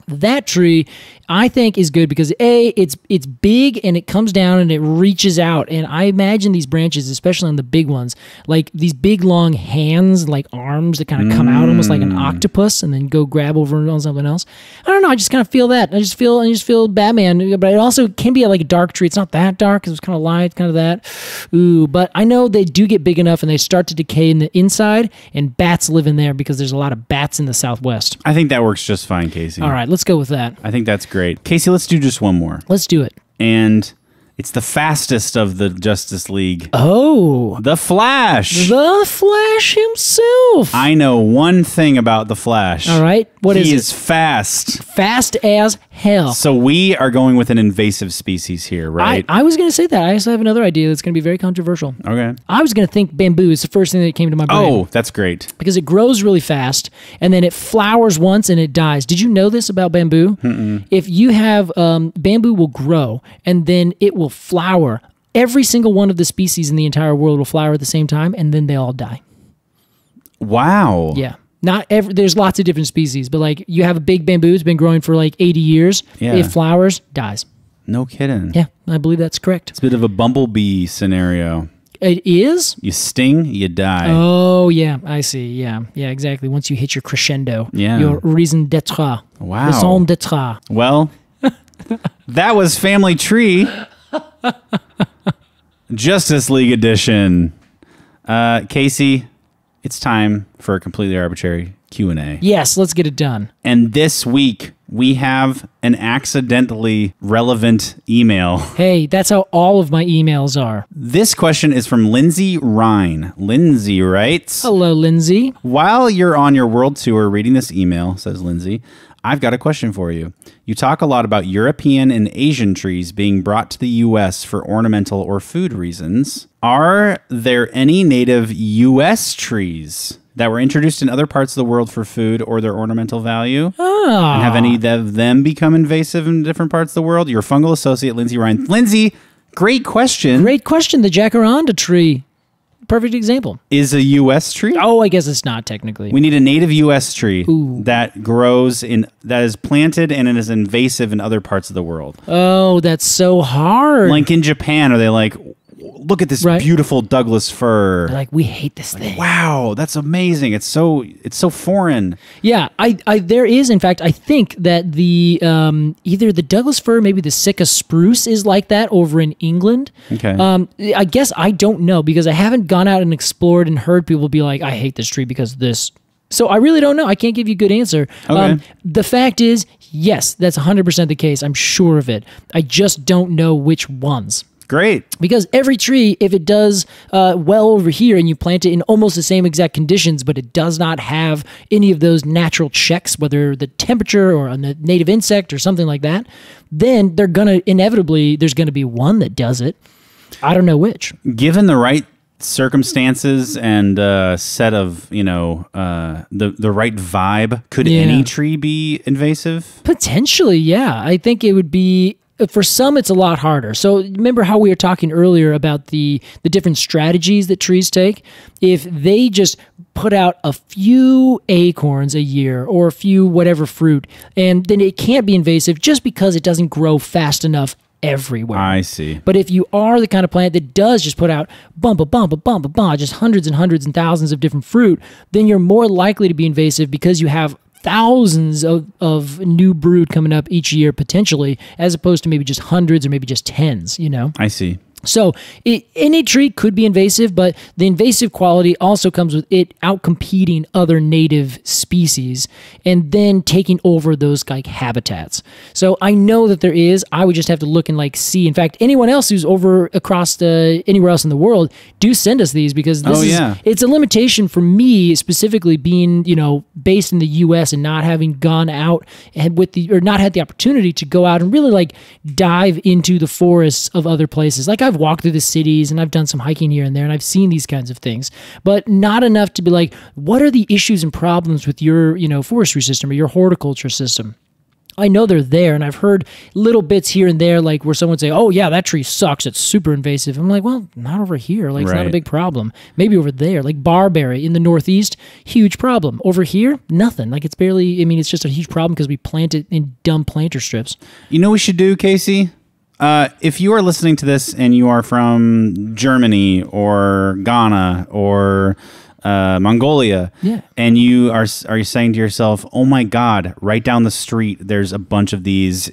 Speaker 2: That tree, I think, is good because it's big and it comes down and it reaches out. And I imagine these branches, especially on the big ones, like these big long hands, like arms that kind of come out almost like an octopus and then go grab over on something else. I don't know. I just kind of feel that. I just feel Batman. But it also can be like a dark tree. It's not that dark because it's kind of light, kind of that. Ooh, but I know they do get big enough and they start to decay in the inside, and bats live in there because there's a lot of bats in the Southwest.
Speaker 1: I think that works just fine, Casey.
Speaker 2: All right, let's go with that.
Speaker 1: I think that's great. Casey, let's do just one more.
Speaker 2: Let's do it.
Speaker 1: And it's the fastest of the Justice League.
Speaker 2: Oh.
Speaker 1: The Flash.
Speaker 2: The Flash himself.
Speaker 1: I know one thing about the Flash.
Speaker 2: All right. What is it?
Speaker 1: He is fast.
Speaker 2: Fast as hell.
Speaker 1: So we are going with an invasive species here, right?
Speaker 2: I was going to say that. I also have another idea that's going to be very controversial.
Speaker 1: Okay.
Speaker 2: I was going to think bamboo is the first thing that came to my brain.
Speaker 1: Oh, that's great.
Speaker 2: Because it grows really fast, and then it flowers once and it dies. Did you know this about bamboo? If you have, bamboo will grow, and then it will flower. Every single one of the species in the entire world will flower at the same time, and then they all die.
Speaker 1: Wow.
Speaker 2: Yeah. There's lots of different species, but like you have a big bamboo, it's been growing for like 80 years.
Speaker 1: Yeah.
Speaker 2: It flowers, dies.
Speaker 1: No kidding.
Speaker 2: Yeah, I believe that's correct.
Speaker 1: It's a bit of a bumblebee scenario.
Speaker 2: It is?
Speaker 1: You sting, you die.
Speaker 2: Oh, yeah, I see. Yeah, exactly. Once you hit your crescendo, your raison d'etre.
Speaker 1: Wow.
Speaker 2: Raison d'etre.
Speaker 1: Well, that was Family Tree. Justice League edition. Casey, it's time for a completely arbitrary Q&A.
Speaker 2: Yes, let's get it done.
Speaker 1: And this week, we have an accidentally relevant email.
Speaker 2: Hey, that's how all of my emails are.
Speaker 1: This question is from Lindsay Rhine. Lindsay writes,
Speaker 2: hello, Lindsay.
Speaker 1: While you're on your world tour reading this email, says Lindsay, I've got a question for you. You talk a lot about European and Asian trees being brought to the U.S. for ornamental or food reasons. Are there any native U.S. trees that were introduced in other parts of the world for food or their ornamental value? And have any of them become invasive in different parts of the world? Your fungal associate, Lindsay Ryan. Lindsay, great question.
Speaker 2: Great question. The Jacaranda tree. Perfect example.
Speaker 1: Is a U.S. tree?
Speaker 2: Oh, I guess it's not technically.
Speaker 1: We need a native U.S. tree that grows that is planted and it is invasive in other parts of the world.
Speaker 2: Oh, that's so hard.
Speaker 1: Like in Japan, are they like, look at this beautiful Douglas fir.
Speaker 2: They're like, we hate this thing.
Speaker 1: Wow, that's amazing. It's so foreign.
Speaker 2: Yeah, there is, in fact, I think that the either the Douglas fir, maybe the Sitka spruce is like that over in England.
Speaker 1: Okay.
Speaker 2: I guess I don't know because I haven't gone out and explored and heard people be like, I hate this tree because of this. So I really don't know. I can't give you a good answer.
Speaker 1: Okay.
Speaker 2: The fact is, yes, that's 100% the case. I'm sure of it. I just don't know which ones.
Speaker 1: Great.
Speaker 2: Because every tree, if it does well over here and you plant it in almost the same exact conditions, but it does not have any of those natural checks, whether the temperature or a native insect or something like that, then they're going to inevitably, there's going to be one that does it. I don't know which.
Speaker 1: Given the right circumstances and set of, the right vibe, could any tree be invasive?
Speaker 2: Potentially, yeah. I think it would be... For some, it's a lot harder. So remember how we were talking earlier about the different strategies that trees take? If they just put out a few acorns a year or a few whatever fruit, and then it can't be invasive just because it doesn't grow fast enough everywhere.
Speaker 1: I see.
Speaker 2: But if you are the kind of plant that does just put out just hundreds and hundreds and thousands of different fruit, then you're more likely to be invasive because you have thousands of new brood coming up each year potentially, as opposed to maybe just hundreds or maybe just tens, you know?
Speaker 1: I see.
Speaker 2: So any tree could be invasive, but the invasive quality also comes with it outcompeting other native species and then taking over those like habitats. So I know that there is. I would just have to look and like see. In fact, anyone else who's over across anywhere else in the world, do send us these, because it's a limitation for me specifically, being based in the U.S. and not having gone out and not had the opportunity to go out and really like dive into the forests of other places. Like I've walked through the cities and I've done some hiking here and there and I've seen these kinds of things, but not enough to be like, what are the issues and problems with your, forestry system or your horticulture system? I know they're there, and I've heard little bits here and there, like where someone say, "Oh yeah, that tree sucks. It's super invasive." I'm like, "Well, not over here. Like, it's not a big problem. Maybe over there, like barberry in the Northeast, huge problem. Over here, nothing. Like, it's barely. I mean, it's just a huge problem because we plant it in dumb planter strips."
Speaker 1: You know what we should do, Casey? If you are listening to this and you are from Germany or Ghana or Mongolia, and you are saying to yourself, "Oh my God, right down the street, there's a bunch of these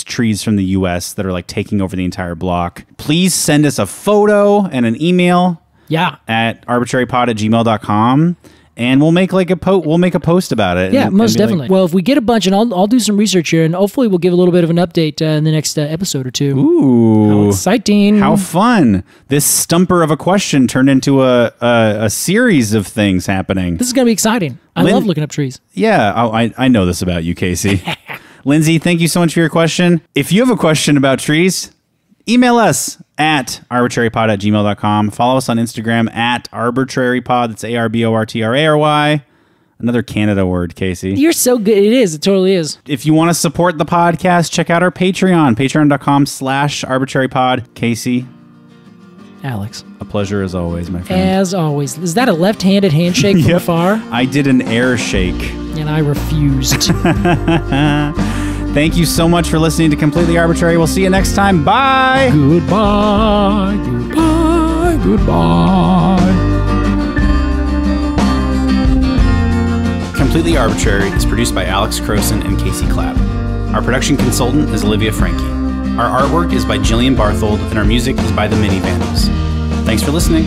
Speaker 1: trees from the U.S. that are like taking over the entire block," please send us a photo and an email. At arbortrarypod@gmail.com. And we'll make like we'll make a post about it.
Speaker 2: Yeah, most definitely. Like, well, if we get a bunch, and I'll do some research here, and hopefully we'll give a little bit of an update in the next episode or two.
Speaker 1: Ooh,
Speaker 2: how exciting!
Speaker 1: How fun! This stumper of a question turned into a series of things happening.
Speaker 2: This is gonna be exciting. I love looking up trees.
Speaker 1: Yeah, I know this about you, Casey. Lindsay, thank you so much for your question. If you have a question about trees, email us at arbortrarypod@gmail.com. Follow us on Instagram at arbortrarypod. That's ARBORTRARY. Another Canada word, Casey.
Speaker 2: You're so good. It is. It totally is.
Speaker 1: If you want to support the podcast, check out our Patreon, patreon.com/arbortrarypod. Casey.
Speaker 2: Alex.
Speaker 1: A pleasure as always, my friend.
Speaker 2: As always. Is that a left-handed handshake from afar?
Speaker 1: I did an air shake.
Speaker 2: And I refused.
Speaker 1: Thank you so much for listening to Completely Arbortrary. We'll see you next time. Bye.
Speaker 2: Goodbye. Goodbye. Goodbye.
Speaker 1: Completely Arbortrary is produced by Alex Crowson and Casey Clapp. Our production consultant is Olivia Frankie. Our artwork is by Jillian Barthold, and our music is by the Mini Vandals. Thanks for listening.